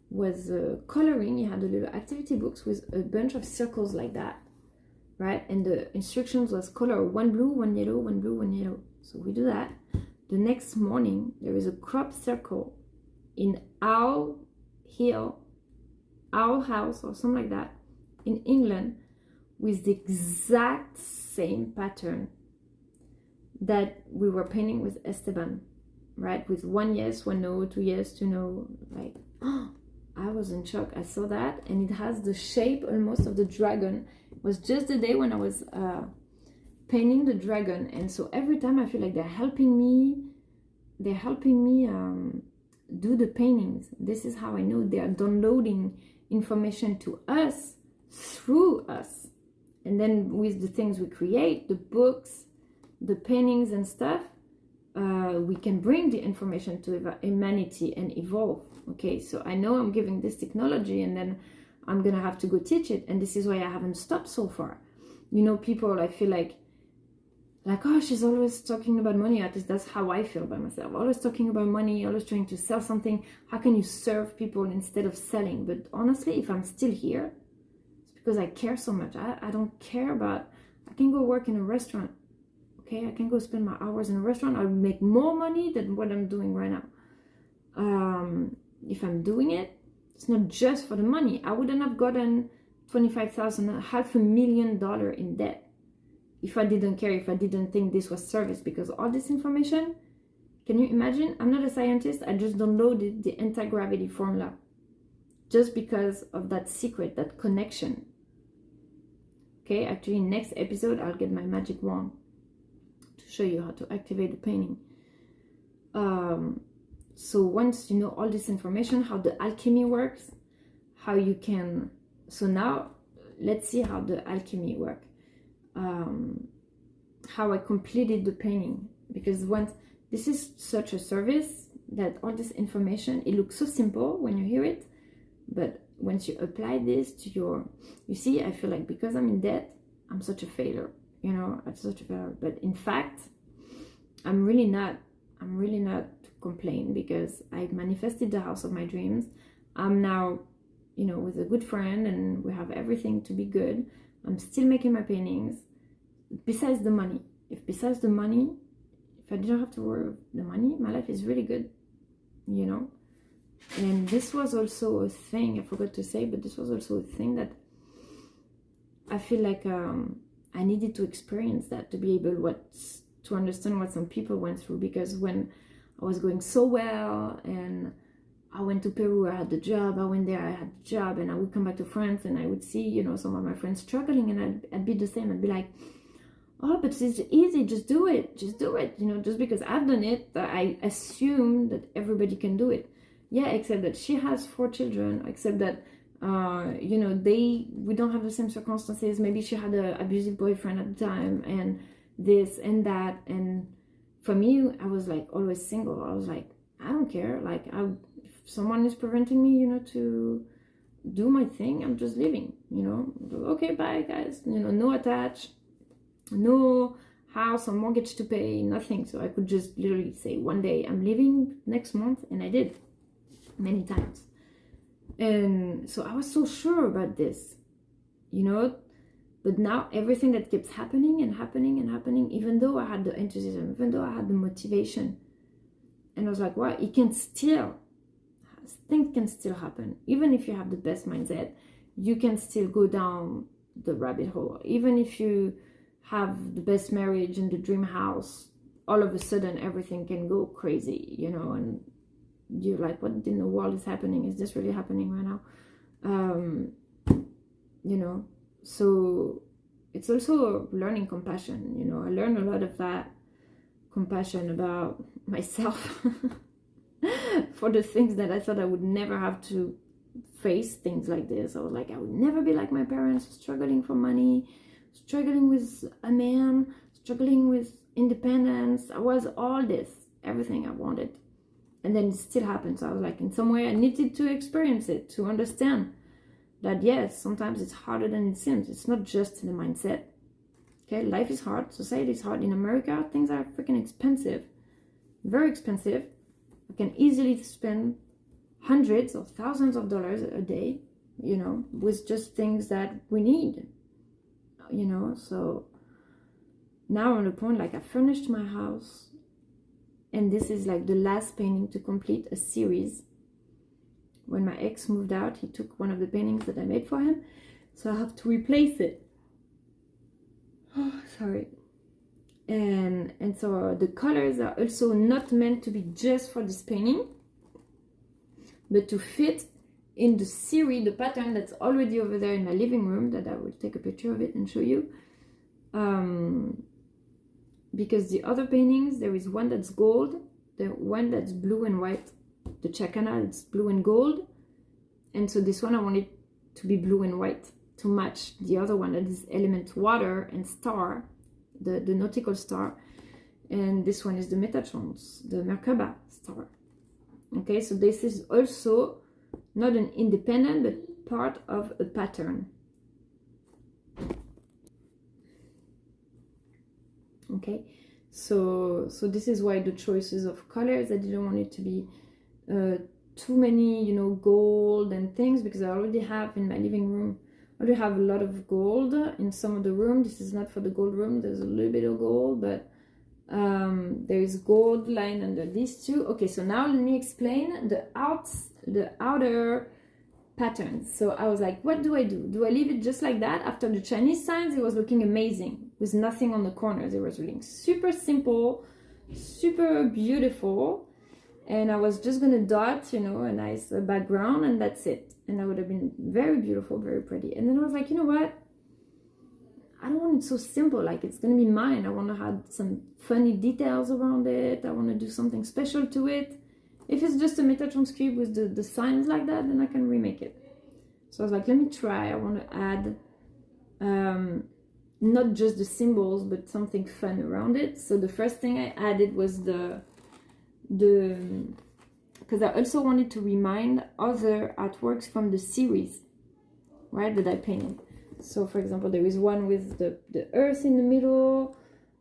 [SPEAKER 1] was coloring. He had a little activity books with a bunch of circles like that, right? And the instructions was color one blue, one yellow, one blue, one yellow. So we do that. The next morning there is a crop circle in Owl Hill, Owl House or something like that in England with the exact same pattern that we were painting with Esteban, right? With 1 yes, 1 no, 2 yes, 2 no. Like, I was in shock. I saw that, and it has the shape almost of the dragon. It was just the day when I was painting the dragon, and so every time I feel like they're helping me do the paintings. This is how I know they are downloading information to us through us, and then with the things we create, the books, the paintings and stuff, we can bring the information to humanity and evolve. Okay, so I know I'm giving this technology, and then I'm gonna have to go teach it, and this is why I haven't stopped so far. People, I feel like, oh, she's always talking about money. At least that's how I feel by myself. Always talking about money, always trying to sell something. How can you serve people instead of selling? But honestly, if I'm still here, it's because I care so much. I don't care about, I can go work in a restaurant. Okay, I can go spend my hours in a restaurant. I'll make more money than what I'm doing right now. If I'm doing it, it's not just for the money. I wouldn't have gotten $25,000, $500,000 in debt if I didn't care, if I didn't think this was service. Because all this information, can you imagine? I'm not a scientist. I just downloaded the anti-gravity formula just because of that secret, that connection. Okay, actually next episode I'll get my magic wand to show you how to activate the painting. So once you know all this information, how the alchemy works, how you can, so now let's see how the alchemy works. How I completed the painting, because once, this is such a service that all this information, it looks so simple when you hear it, but once you apply this to your, you see, I feel like because I'm in debt, I'm such a failure, you know, I'm such a failure. But in fact, I'm really not to complain, because I manifested the house of my dreams. I'm now, you know, with a good friend, and we have everything to be good. I'm still making my paintings. Besides the money, if I didn't have to worry about the money, my life is really good, you know. And this was also a thing I forgot to say, but this was also a thing that I feel like I needed to experience, that to be able to understand what some people went through. Because when I was going so well, and I went to Peru, I had the job, I went there, I had the job, and I would come back to France and I would see, you know, some of my friends struggling, and I'd be the same. I'd be like, oh, but it's easy, just do it, you know. Just because I've done it, I assume that everybody can do it. Yeah, except that she has 4 children, except that you know, we don't have the same circumstances. Maybe she had an abusive boyfriend at the time, and this and that. And for me, I was like always single. I was like, I don't care, like if someone is preventing me, you know, to do my thing, I'm just leaving, you know. Okay, bye guys, you know, no attach, no house or mortgage to pay, nothing. So I could just literally say one day I'm leaving next month, and I did many times. And so I was so sure about this, you know. But now everything that keeps happening and happening and happening, even though I had the enthusiasm, even though I had the motivation, and I was like, wow, things can still happen. Even if you have the best mindset, you can still go down the rabbit hole. Even if you have the best marriage and the dream house, all of a sudden everything can go crazy, you know, and you're like, what in the world is happening? Is this really happening right now? You know, so it's also learning compassion, you know. I learned a lot of that compassion about myself for the things that I thought I would never have to face, things like this. I was like, I would never be like my parents, struggling for money, struggling with a man, struggling with independence. I was all this, everything I wanted. And then it still happened. So I was like, in some way I needed to experience it, to understand that yes, sometimes it's harder than it seems. It's not just the mindset. Okay, life is hard, society is hard. In America, things are freaking expensive, very expensive. I can easily spend hundreds of thousands of dollars a day, you know, with just things that we need, you know. So now I'm on the point, like I finished my house, and this is like the last painting to complete a series. When my ex moved out, he took one of the paintings that I made for him, so I have to replace it. Oh, sorry. And so the colors are also not meant to be just for this painting, but to fit in the series, the pattern that's already over there in my living room, that I will take a picture of it and show you. Because the other paintings, there is one that's gold, the one that's blue and white, the Chacana, it's blue and gold. And so this one I wanted to be blue and white to match the other one that is element water and star, the nautical star. And this one is the Metatrons, the Merkaba star. Okay, so this is also not an independent, but part of a pattern. Okay, so this is why the choices of colors, I didn't want it to be too many, you know, gold and things, because I already have in my living room, I already have a lot of gold in some of the room. This is not for the gold room, there's a little bit of gold, but there is gold line under these two. Okay, so now let me explain the outer patterns. So I was like, what do? Do I leave it just like that? After the Chinese signs, it was looking amazing with nothing on the corners. It was looking super simple, super beautiful. and I was just gonna dot, you know, a nice background, and that's it. And that would have been very beautiful, very pretty. And then I was like, you know what? I don't want it so simple, like it's gonna be mine. I want to have some funny details around it. I want to do something special to it. If it's just a Metatron cube with the signs like that, then I can remake it. So I was like, let me try. I want to add not just the symbols, but something fun around it. So the first thing I added was because I also wanted to remind other artworks from the series, right, that I painted. So for example, there is one with the earth in the middle.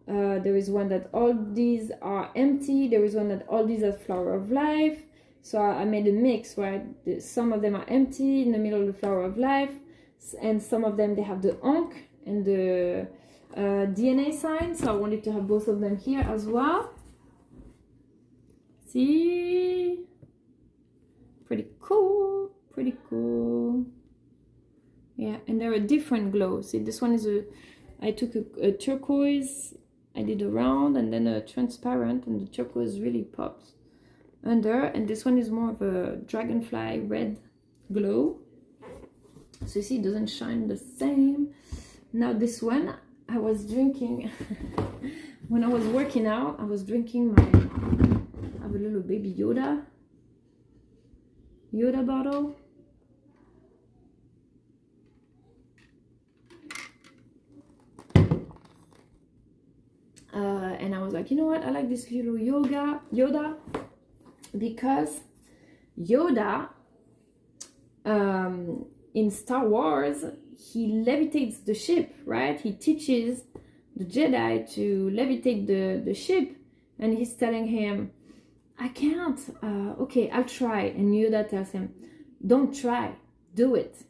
[SPEAKER 1] There is one that all these are empty. There is one that all these are flower of life. So I made a mix, right? Some of them are empty in the middle of the flower of life, and some of them, they have the ankh and the DNA sign. So I wanted to have both of them here as well. See? Pretty cool. Pretty cool. Yeah, and there are different glows. See, this one is I took a turquoise, I did a round, and then a transparent, and the turquoise really pops under. And this one is more of a dragonfly red glow. So you see, it doesn't shine the same. Now this one, I was drinking, when I was working out, I was drinking I have a little baby Yoda bottle. And I was like, you know what? I like this little Yoda, because Yoda, in Star Wars, he levitates the ship, right? He teaches the Jedi to levitate the ship, and he's telling him, I can't. Okay, I'll try. And Yoda tells him, don't try, do it.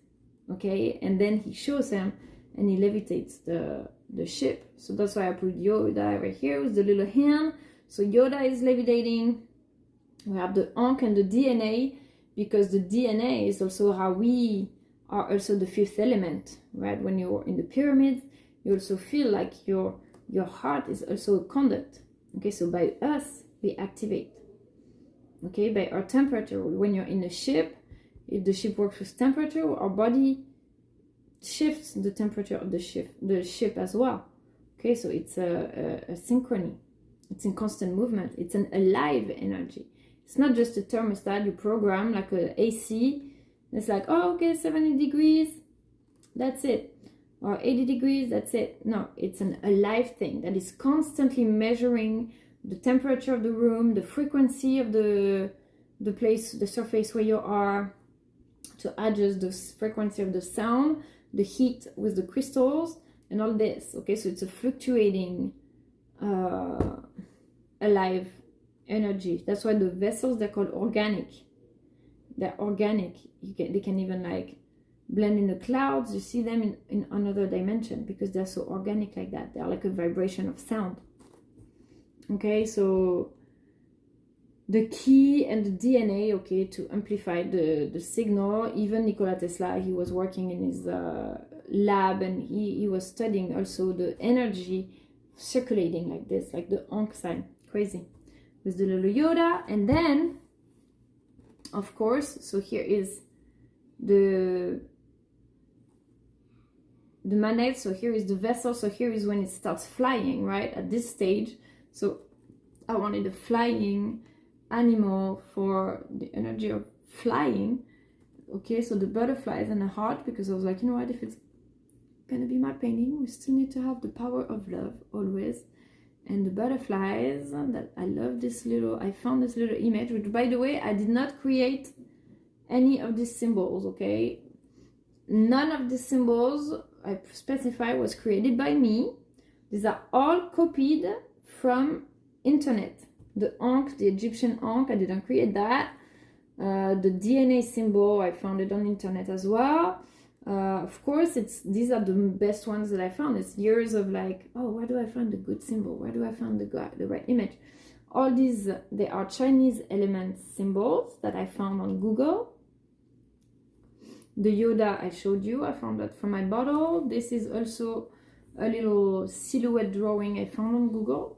[SPEAKER 1] Okay, and then he shows him, and he levitates the ship. So that's why I put Yoda over here with the little hand. So Yoda is levitating. We have the ankh and the DNA, because the DNA is also how we are also the fifth element, right? When you're in the pyramids, you also feel like your heart is also a conduct. Okay, so by us, we activate. Okay, by our temperature. When you're in a ship, if the ship works with temperature, our body shifts the temperature of the ship as well. Okay, so it's a synchrony. It's in constant movement. It's an alive energy. It's not just a thermostat you program like a AC. It's like, oh, okay, 70 degrees, that's it. Or 80 degrees, that's it. No, it's an alive thing that is constantly measuring the temperature of the room, the frequency of the place, the surface where you are, to adjust the frequency of the sound, the heat with the crystals, and all this. Okay, so it's a fluctuating alive energy. That's why the vessels, they're called organic. They're organic. They can even like blend in the clouds. You see them in another dimension, because they're so organic like that. They're like a vibration of sound. Okay, so the key and the DNA, okay, to amplify the signal. Even Nikola Tesla, he was working in his lab, and he was studying also the energy circulating like this, like the ankh sign. Crazy. With the little Yoda. And then, of course, so here is the manette. So here is the vessel. So here is when it starts flying, right, at this stage. So I wanted a flying animal for the energy of flying. Okay, so the butterflies and the heart, because I was like, you know what, if it's gonna be my painting, we still need to have the power of love always. And the butterflies, that I love this little, I found this little image, which, by the way, I did not create any of these symbols, okay? None of these symbols I specify was created by me. These are all copied from internet. The ankh, the Egyptian ankh, I didn't create that. The DNA symbol, I found it on internet as well. Of course, these are the best ones that I found. It's years of like, oh, where do I find the good symbol? Where do I find the right image? All these, they are Chinese element symbols that I found on Google. The Yoda I showed you, I found that from my bottle. This is also a little silhouette drawing I found on Google.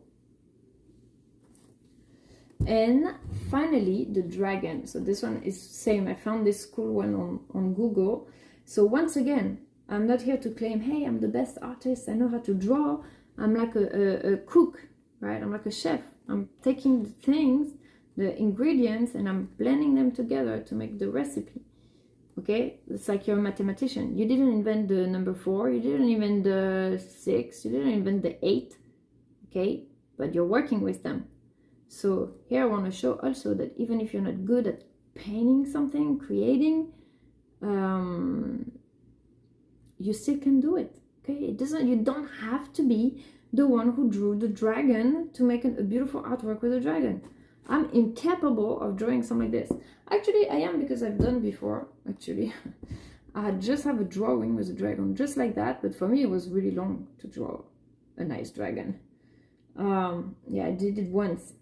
[SPEAKER 1] And finally, the dragon. So this one is same. I found this cool one on Google. So once again, I'm not here to claim, hey, I'm the best artist, I know how to draw. I'm like a cook, right? I'm like a chef. I'm taking the things, the ingredients, and I'm blending them together to make the recipe. Okay, it's like you're a mathematician. You didn't invent the number 4, you didn't invent the 6, you didn't invent the 8, okay, but you're working with them. So here I want to show also that even if you're not good at painting something, creating, you still can do it. Okay, you don't have to be the one who drew the dragon to make a beautiful artwork with a dragon. I'm incapable of drawing something like this. Actually, I am, because I've done before. Actually, I just have a drawing with a dragon, just like that. But for me, it was really long to draw a nice dragon. Yeah, I did it once.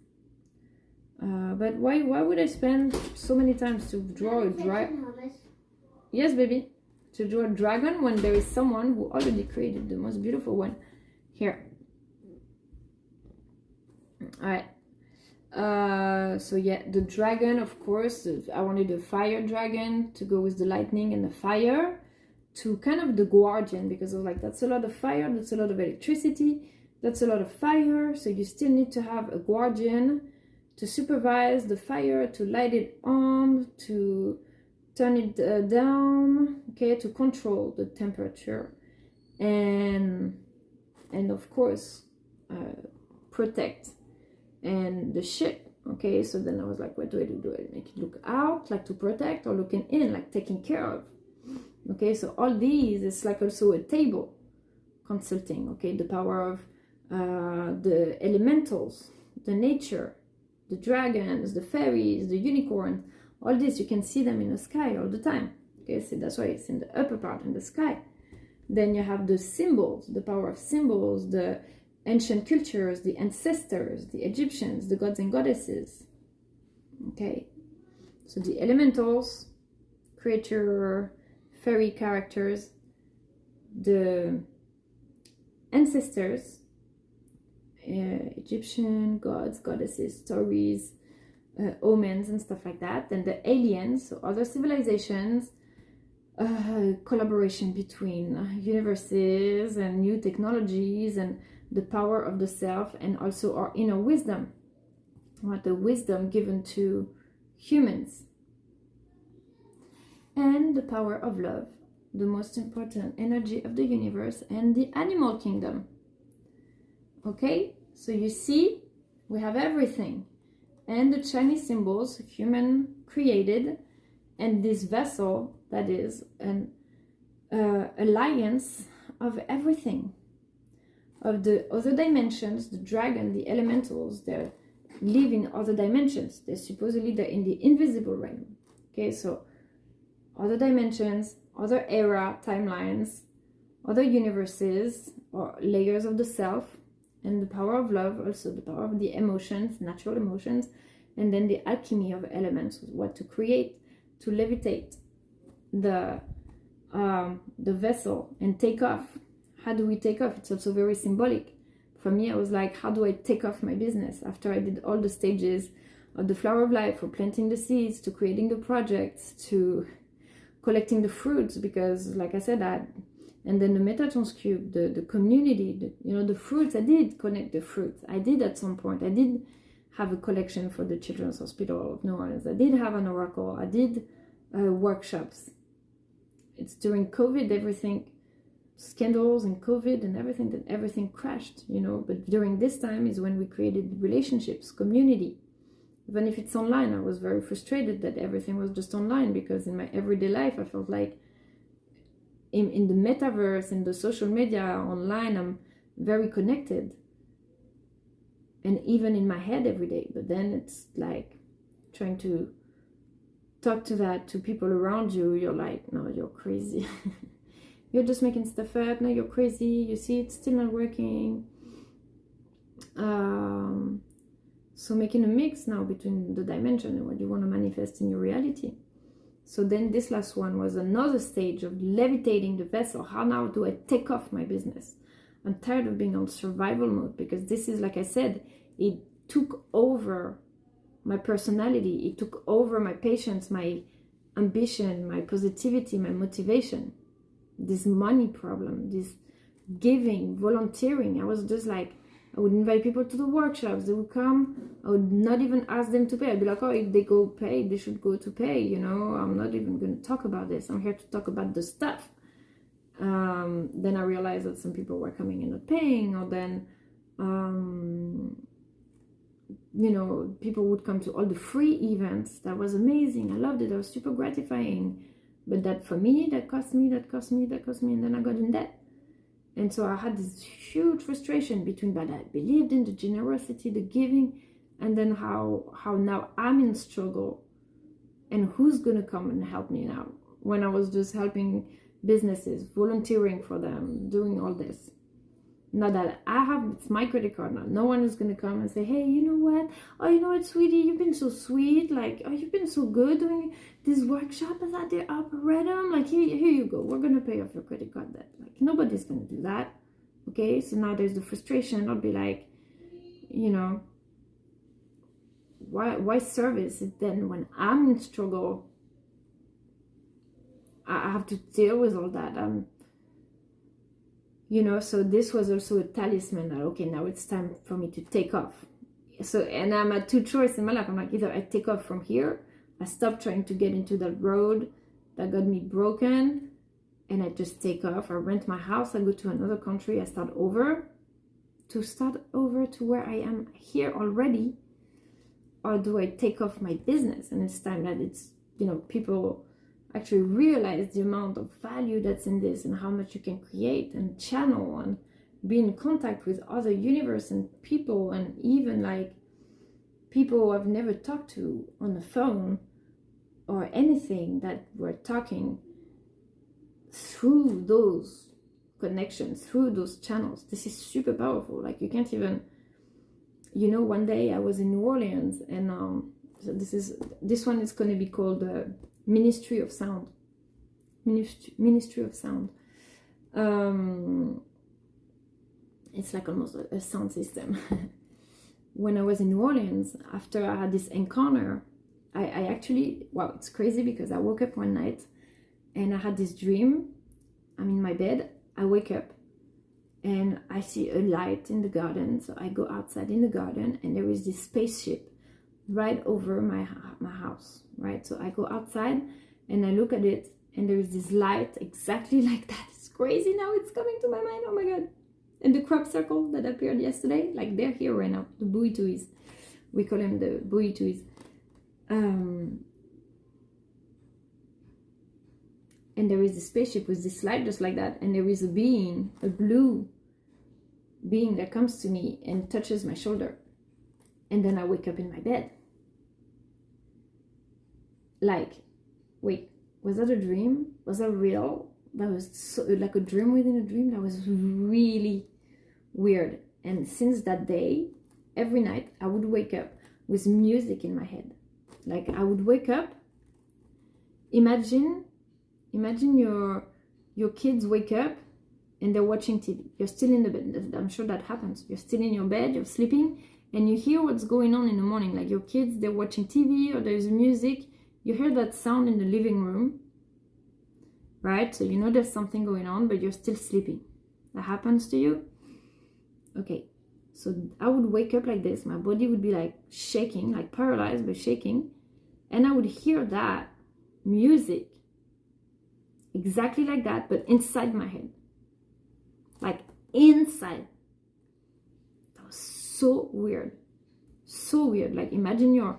[SPEAKER 1] But why would I spend so many times to draw a dragon? Yes, baby. To draw a dragon when there is someone who already created the most beautiful one. Here. Alright. So yeah, the dragon, of course, I wanted a fire dragon to go with the lightning and the fire, to kind of the guardian, because I was like, that's a lot of fire, that's a lot of electricity, that's a lot of fire, so you still need to have a guardian to supervise the fire, to light it on, to turn it down, okay, to control the temperature, and of course protect. And the ship, okay, so then I was like, what do? Do I make it look out, like to protect, or looking in, like taking care of? Okay, so all these is like also a table consulting, okay, the power of the elementals, the nature, the dragons, the fairies, the unicorns, all this, you can see them in the sky all the time. Okay, so that's why it's in the upper part in the sky. Then you have the symbols, the power of symbols, the ancient cultures, the ancestors, the Egyptians, the gods and goddesses. Okay, so the elementals, creature, fairy characters, the ancestors, Egyptian gods, goddesses, stories, omens and stuff like that. Then the aliens, so other civilizations, collaboration between universes and new technologies, and the power of the self, and also our inner wisdom, what the wisdom given to humans, and the power of love, the most important energy of the universe, and the animal kingdom. Okay, so you see, we have everything, and the Chinese symbols, human created, and this vessel that is an alliance of everything, of the other dimensions. The dragon, the elementals, they live in other dimensions. They're in the invisible realm. Okay, so other dimensions, other era, timelines, other universes, or layers of the self, and the power of love, also the power of the emotions, natural emotions, and then the alchemy of elements, what to create, to levitate the vessel and take off. How do we take off? It's also very symbolic. For me, I was like, how do I take off my business? After I did all the stages of the flower of life, for planting the seeds, to creating the projects, to collecting the fruits, because like I said, and then the Metatron cube, the community, the fruits, I did connect the fruits. I did at some point. I did have a collection for the Children's Hospital of New Orleans. I did have an oracle. I did workshops. It's during COVID, everything, scandals and COVID and everything, that everything crashed, but during this time is when we created relationships, community. Even if it's online, I was very frustrated that everything was just online, because in my everyday life, I felt like in the metaverse, in the social media, online, I'm very connected. And even in my head every day. But then it's like trying to talk to people around you. You're like, no, you're crazy. You're just making stuff up. No, you're crazy. You see, it's still not working. So making a mix now between the dimension and what you want to manifest in your reality. So then this last one was another stage of levitating the vessel. How now do I take off my business? I'm tired of being on survival mode, because this is, like I said, it took over my personality. It took over my patience, my ambition, my positivity, my motivation. This money problem, this giving, volunteering. I was just like, I would invite people to the workshops. They would come. I would not even ask them to pay. I'd be like, oh, if they go pay, they should go to pay. You know, I'm not even going to talk about this. I'm here to talk about the stuff. Then I realized that some people were coming and not paying, or then, you know, people would come to all the free events. That was amazing. I loved it. That was super gratifying. But that for me, that cost me, and then I got in debt. And so I had this huge frustration between that I believed in the generosity, the giving, and then how now I'm in struggle, and who's gonna come and help me now when I was just helping businesses, volunteering for them, doing all this. Now that I have, it's my credit card now. No one is gonna come and say, hey, you know what? Oh, you know what, sweetie, you've been so sweet. Like, oh, you've been so good doing this workshop at the Arboretum. Like, here you go. We're gonna pay off your credit card debt. Like, nobody's gonna do that. Okay, so now there's the frustration. I'll be like, you know, why service it then when I'm in struggle? I have to deal with all that. You know, so this was also a talisman that, okay, now it's time for me to take off. So, and I'm at two choices in my life. I'm like, either I take off from here, I stop trying to get into that road that got me broken, and I just take off. I rent my house, I go to another country, I start over to where I am here already. Or do I take off my business? And it's time that it's, you know, people actually realize the amount of value that's in this, and how much you can create and channel and be in contact with other universe and people, and even like people I've never talked to on the phone or anything, that we're talking through those connections, through those channels. This is super powerful. Like, you can't even, you know, one day I was in New Orleans, and so this one is going to be called Ministry of Sound. Ministry of Sound. It's like almost a sound system. When I was in New Orleans, after I had this encounter, I actually, wow, it's crazy, because I woke up one night and I had this dream. I'm in my bed, I wake up and I see a light in the garden. So I go outside in the garden, and there is this spaceship right over my house, right? So I go outside and I look at it, and there is this light exactly like that. It's crazy. Now it's coming to my mind. Oh my God. And the crop circle that appeared yesterday, like, they're here right now. The buoy tuis. We call them the buoy tuis. And there is a spaceship with this light just like that. And there is a being, a blue being, that comes to me and touches my shoulder. And then I wake up in my bed. Like, wait, was that a dream? Was that real? That was so, like a dream within a dream. That was really weird. And since that day, every night I would wake up with music in my head. Like, I would wake up, imagine your kids wake up and they're watching TV. You're still in the bed. I'm sure that happens. You're still in your bed, you're sleeping, and you hear what's going on in the morning. Like, your kids, they're watching TV, or there's music. You hear that sound in the living room, right? So you know there's something going on, but you're still sleeping. That happens to you? Okay. So I would wake up like this. My body would be like shaking, like paralyzed, but shaking. And I would hear that music exactly like that, but inside my head. Like, inside. That was so weird. So weird. Like, imagine you're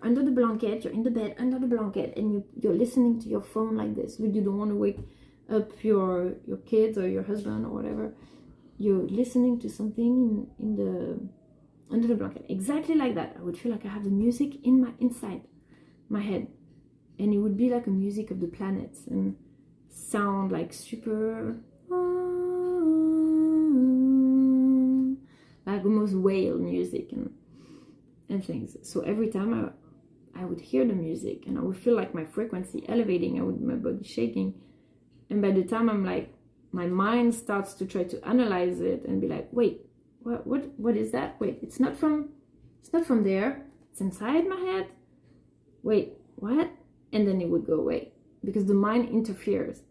[SPEAKER 1] under the blanket, you're in the bed under the blanket, and you're listening to your phone like this. You don't want to wake up your kids or your husband or whatever. You're listening to something in the under the blanket. Exactly like that. I would feel like I have the music inside my head. And it would be like a music of the planets, and sound like super, like almost whale music and things. So every time I would hear the music, and I would feel like my frequency elevating, my body shaking. And by the time I'm like, my mind starts to try to analyze it and be like, wait, what is that? Wait, it's not from there. it's inside my head. Wait, what? And then it would go away because the mind interferes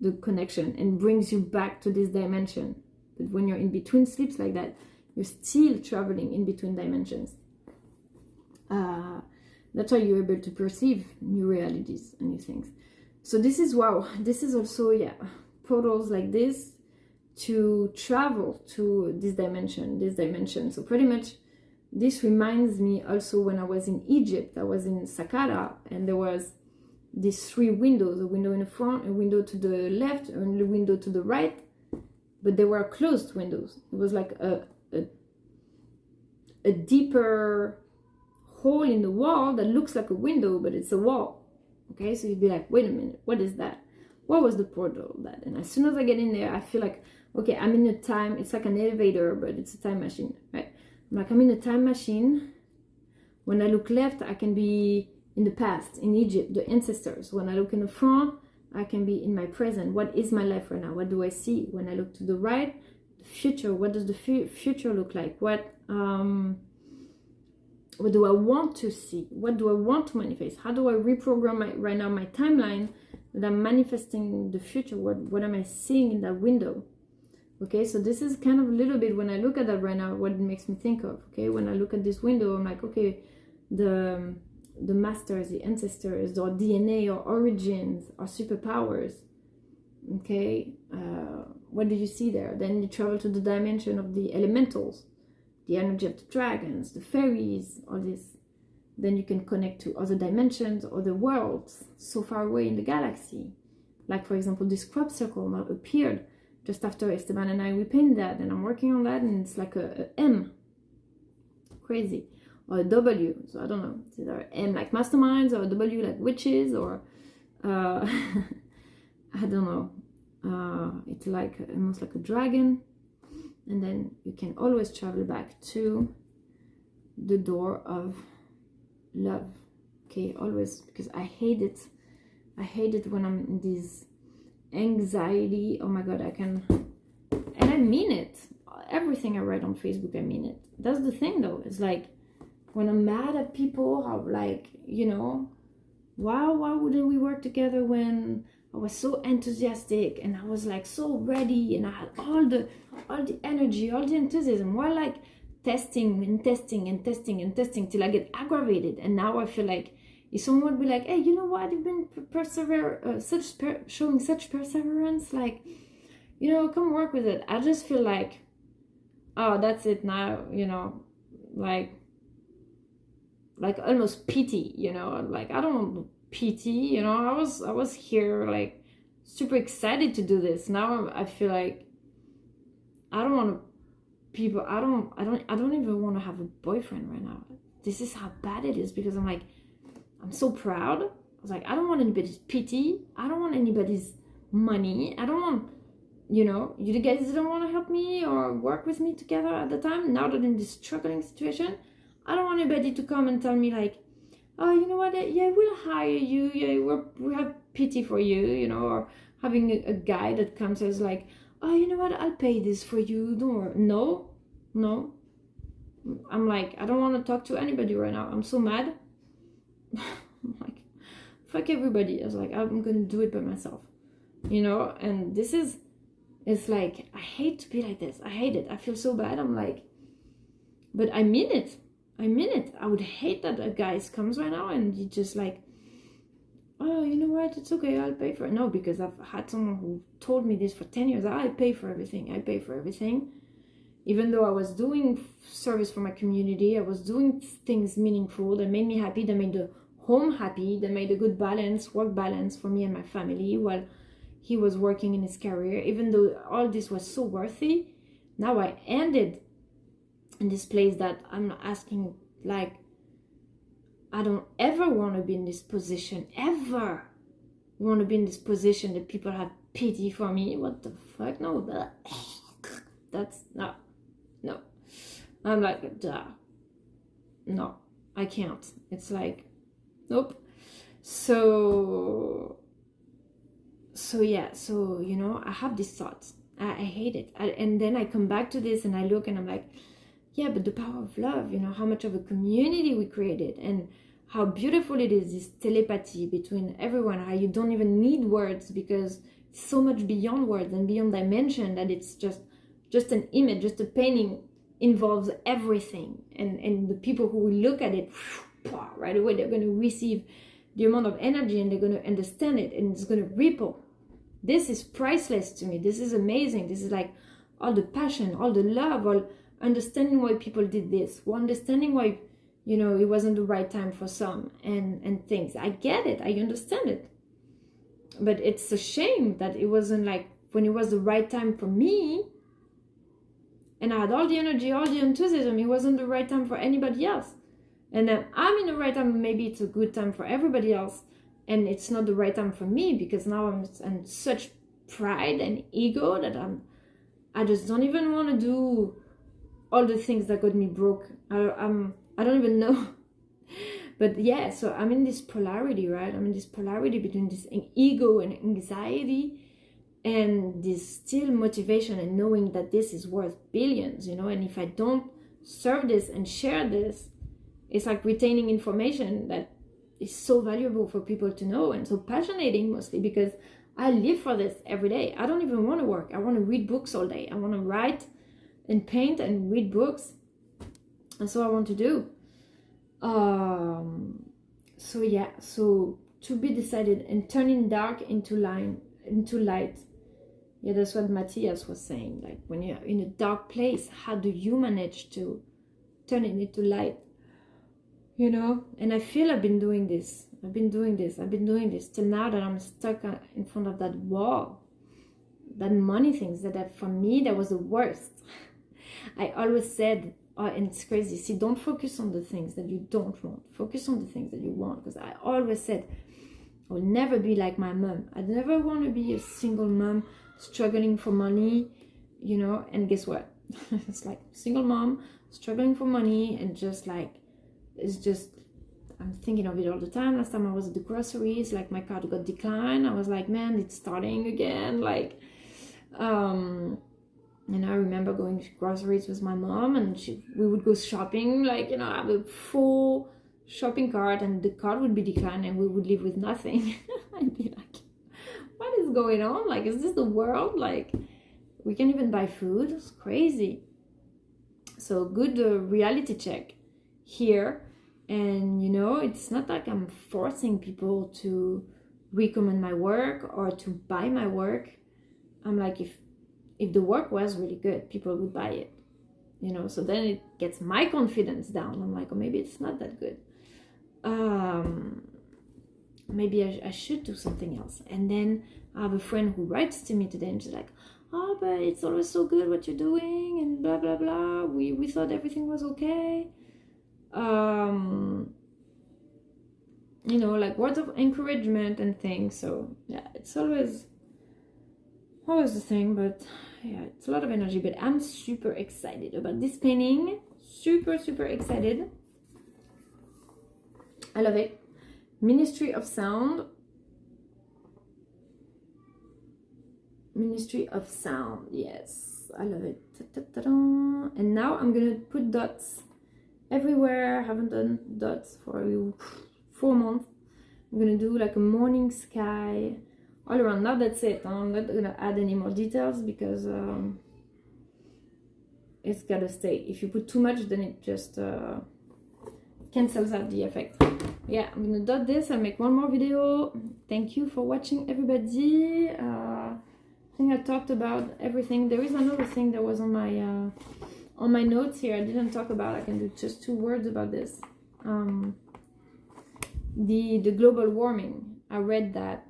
[SPEAKER 1] the connection and brings you back to this dimension. But when you're in between sleeps like that, you're still traveling in between dimensions. That's why you're able to perceive new realities and new things. So this is, wow, this is also, yeah, portals like this to travel to this dimension. So pretty much this reminds me also when I was in Egypt. I was in Saqqara, and there was these 3 windows, a window in the front, a window to the left, and a window to the right, but they were closed windows. It was like a deeper hole in the wall that looks like a window, but it's a wall. Okay, so you'd be like, wait a minute, what is that? What was the portal of that? And as soon as I get in there, I feel like, okay, I'm in a time, it's like an elevator, but it's a time machine, right? I'm like, I'm in a time machine. When I look left, I can be in the past, in Egypt, the ancestors. When I look in the front, I can be in my present. What is my life right now? What do I see? When I look to the right, the future. What does the future look like? What do I want to see? What do I want to manifest? How do I reprogram right now my timeline that I'm manifesting the future? What am I seeing in that window? Okay, so this is kind of a little bit, when I look at that right now, what it makes me think of. Okay, when I look at this window, I'm like, okay, the masters, the ancestors, or DNA, or origins, or superpowers. Okay, what do you see there? Then you travel to the dimension of the elementals, the energy of the dragons, the fairies, all this. Then you can connect to other dimensions, other worlds, so far away in the galaxy. Like, for example, this crop circle now appeared just after Esteban and I, we painted that, and I'm working on that, and it's like a M. Crazy. Or a W. So I don't know. It's either M like masterminds, or a W like witches, or I don't know. It's like almost like a dragon. And then you can always travel back to the door of love. Okay, always, because I hate it. I hate it when I'm in this anxiety. Oh my god, and I mean it. Everything I write on Facebook, I mean it. That's the thing though. It's like when I'm mad at people, how, like, you know, why wouldn't we work together when I was so enthusiastic and I was like so ready and I had all the energy, all the enthusiasm, while like testing till I get aggravated. And now I feel like if someone would be like, hey, you know what, you've been showing such perseverance, like, you know, come work with it. I just feel like, oh, that's it now, you know, like almost pity, you know, like I don't want pity, you know. I was here like super excited to do this. Now I feel like I don't want people. I don't even want to have a boyfriend right now. This is how bad it is, because I'm like, I'm so proud. I was like, I don't want anybody's pity. I don't want anybody's money. I don't want, you know, you guys didn't want to help me or work with me together at the time. Now that in this struggling situation, I don't want anybody to come and tell me like, oh, you know what, yeah, we'll hire you. Yeah, we have pity for you, you know, or having a guy that comes as like, oh, you know what, I'll pay this for you. Don't worry. No. I'm like, I don't want to talk to anybody right now. I'm so mad. I'm like, fuck everybody. I was like, I'm gonna do it by myself, you know. And this is, it's like, I hate to be like this. I hate it. I feel so bad. I'm like, but I mean it. I would hate that a guy comes right now and he just like, oh, you know what, it's okay, I'll pay for it. No, because I've had someone who told me this for 10 years. I pay for everything. Even though I was doing service for my community, I was doing things meaningful that made me happy, that made the home happy, that made a good balance, work balance for me and my family while he was working in his career. Even though all this was so worthy, now I ended in this place that I'm not asking, like, I don't ever want to be in this position, ever want to be in this position that people have pity for me. What the fuck? No, that's no. I'm like, duh. No, I can't. It's like, nope. So yeah, so, you know, I have these thoughts. I hate it. And then I come back to this and I look and I'm like, yeah, but the power of love, you know, how much of a community we created, and how beautiful it is, this telepathy between everyone, how you don't even need words, because it's so much beyond words and beyond dimension, that it's just an image, just a painting involves everything. And the people who will look at it, right away, they're going to receive the amount of energy, and they're going to understand it, and it's going to ripple. This is priceless to me. This is amazing. This is like all the passion, all the love, all understanding why people did this, understanding why, you know, it wasn't the right time for some, and things. I get it. I understand it. But it's a shame that it wasn't like when it was the right time for me, and I had all the energy, all the enthusiasm, it wasn't the right time for anybody else. And then I'm in the right time, maybe it's a good time for everybody else, and it's not the right time for me, because now I'm in such pride and ego that I just don't even want to do all the things that got me broke. I don't even know. But yeah, so I'm in this polarity, right? I'm in this polarity between this ego and anxiety, and this still motivation and knowing that this is worth billions, you know. And if I don't serve this and share this, it's like retaining information that is so valuable for people to know, and so passionating, mostly because I live for this every day. I don't even want to work. I want to read books all day. I want to write and paint and read books. And so I want to do. So yeah, so to be decided, and turning dark into light. Yeah, that's what Matthias was saying. Like, when you're in a dark place, how do you manage to turn it into light? You know? And I feel I've been doing this till now, that I'm stuck in front of that wall. That money things, that for me, that was the worst. I always said, and it's crazy, see, don't focus on the things that you don't want. Focus on the things that you want. Because I always said, I will never be like my mom. I never want to be a single mom struggling for money, you know. And guess what? It's like single mom struggling for money, and just like, it's just, I'm thinking of it all the time. Last time I was at the groceries, like, my card got declined. I was like, man, it's starting again. Like, and I remember going to groceries with my mom, and we would go shopping, like, you know, I have a full shopping cart, and the card would be declined, and we would leave with nothing. I'd be like, what is going on? Like, is this the world? Like, we can't even buy food. It's crazy. So good reality check here. And, you know, it's not like I'm forcing people to recommend my work or to buy my work. I'm like, if the work was really good, people would buy it, you know. So then it gets my confidence down. I'm like, oh, maybe it's not that good. Maybe I should do something else. And then I have a friend who writes to me today, and she's like, oh, but it's always so good what you're doing, and blah blah blah, we thought everything was okay. You know, like words of encouragement and things. So yeah, it's always the thing. But yeah, it's a lot of energy. But I'm super excited about this painting. Super excited. I love it. Ministry of Sound. Ministry of Sound. Yes, I love it. And now I'm gonna put dots everywhere. I haven't done dots for 4 months. I'm gonna do like a morning sky all around. Now that's it. I'm not gonna add any more details, because it's gotta stay. If you put too much, then it just cancels out the effect. Yeah, I'm gonna dot this and make one more video. Thank you for watching, everybody. I think I talked about everything. There is another thing that was on my notes here I didn't talk about. I can do just 2 words about this. The global warming. I read that,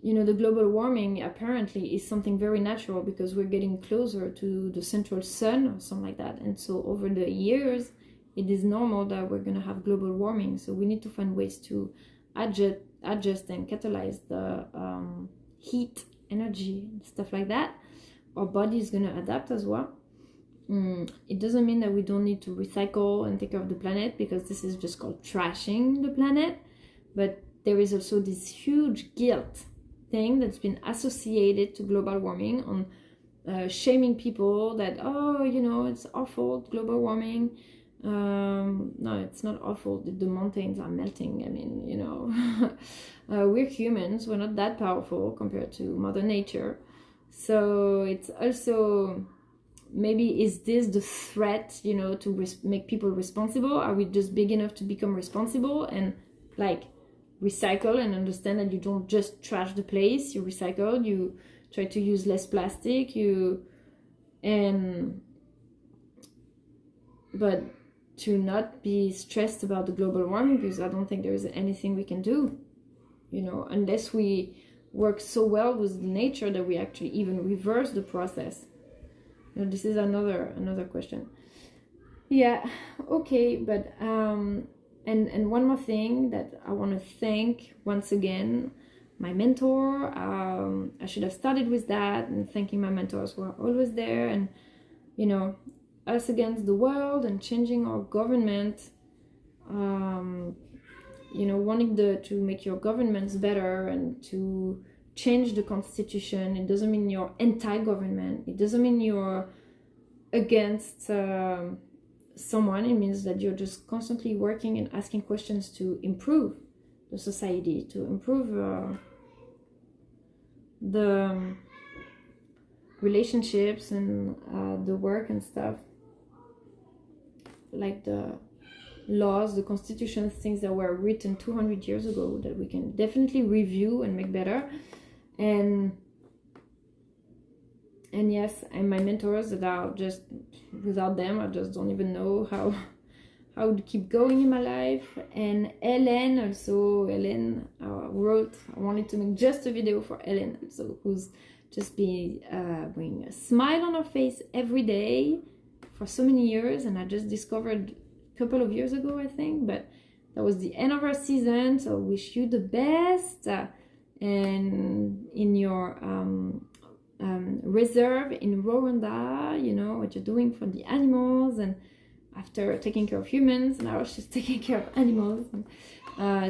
[SPEAKER 1] you know, the global warming apparently is something very natural, because we're getting closer to the central sun or something like that. And so over the years, it is normal that we're going to have global warming. So we need to find ways to adjust and catalyze the heat, energy, stuff like that. Our body is going to adapt as well. It doesn't mean that we don't need to recycle and take care of the planet, because this is just called trashing the planet. But there is also this huge guilt thing that's been associated to global warming on shaming people that, oh, you know, it's our fault, global warming. No, it's not our fault. The mountains are melting. I mean, you know, we're humans. We're not that powerful compared to Mother Nature. So it's also, maybe is this the threat, you know, to make people responsible? Are we just big enough to become responsible and like recycle and understand that you don't just trash the place, you recycle, you try to use less plastic, but to not be stressed about the global warming, because I don't think there is anything we can do, you know, unless we work so well with nature that we actually even reverse the process. You know, this is another question. Yeah, okay, but and one more thing that I want to thank once again, my mentor. I should have started with that, and thanking my mentors who are always there, and you know, us against the world and changing our government. You know, wanting to make your governments better and to change the constitution. It doesn't mean you're anti-government. It doesn't mean you're against someone. It means that you're just constantly working and asking questions to improve the society, to improve the relationships and the work and stuff, like the laws, the constitutions, things that were written 200 years ago that we can definitely review and make better. And yes, and my mentors that are just, without them I just don't even know how to keep going in my life. And Ellen also, wrote, I wanted to make just a video for Ellen also, who's just been bringing a smile on her face every day for so many years, and I just discovered couple of years ago, I think, but that was the end of our season. So wish you the best, and in your reserve in Rwanda, you know what you're doing for the animals, and after taking care of humans, now she's taking care of animals.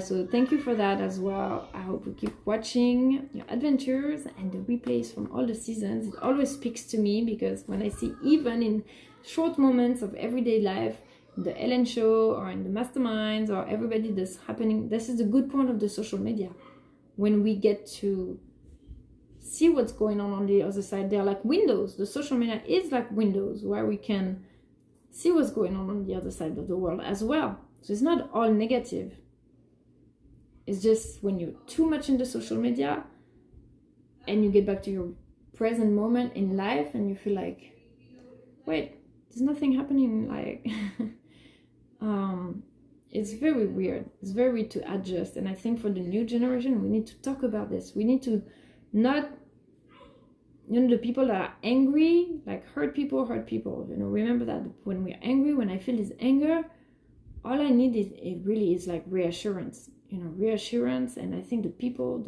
[SPEAKER 1] So thank you for that as well. I hope you keep watching your adventures and the replays from all the seasons. It always speaks to me, because when I see, even in short moments of everyday life, the Ellen show or in the masterminds or everybody that's happening, this is the good point of the social media, when we get to see what's going on the other side. They're like windows. The social media is like windows where we can see what's going on the other side of the world as well. So it's not all negative. It's just when you're too much in the social media and you get back to your present moment in life and you feel like, wait, there's nothing happening, like it's very weird. It's very weird to adjust. And I think for the new generation, we need to talk about this. We need to not, you know, the people that are angry, like hurt people, you know, remember that when we're angry, when I feel this anger, all I need is, it really is like reassurance, you know, reassurance. And I think the people,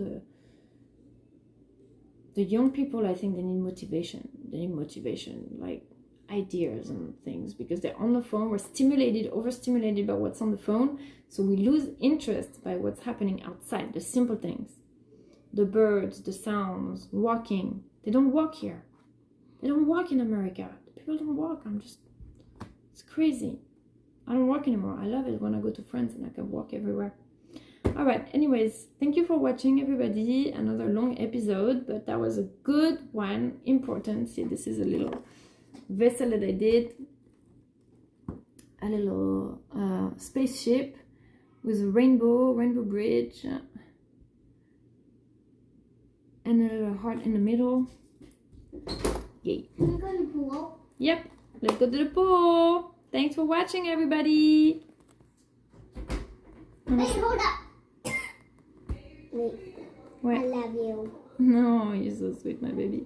[SPEAKER 1] the young people, I think they need motivation, like ideas and things, because they're on the phone. We're overstimulated by what's on the phone, so we lose interest by what's happening outside, the simple things, the birds, the sounds, walking. They don't walk here. They don't walk in America. People don't walk. It's crazy. I don't walk anymore. I love it when I go to France and I can walk everywhere. All right, anyways, thank you for watching, everybody. Another long episode, but that was a good one, important. See, this is a little vessel that I did, a little spaceship with a rainbow bridge, and a little heart in the middle. Yay.
[SPEAKER 3] Can we go to the pool?
[SPEAKER 1] Yep, let's go to the pool. Thanks for watching, everybody.
[SPEAKER 3] Wait, hold up. Wait.
[SPEAKER 1] What?
[SPEAKER 3] I love you.
[SPEAKER 1] No, you're so sweet, my baby.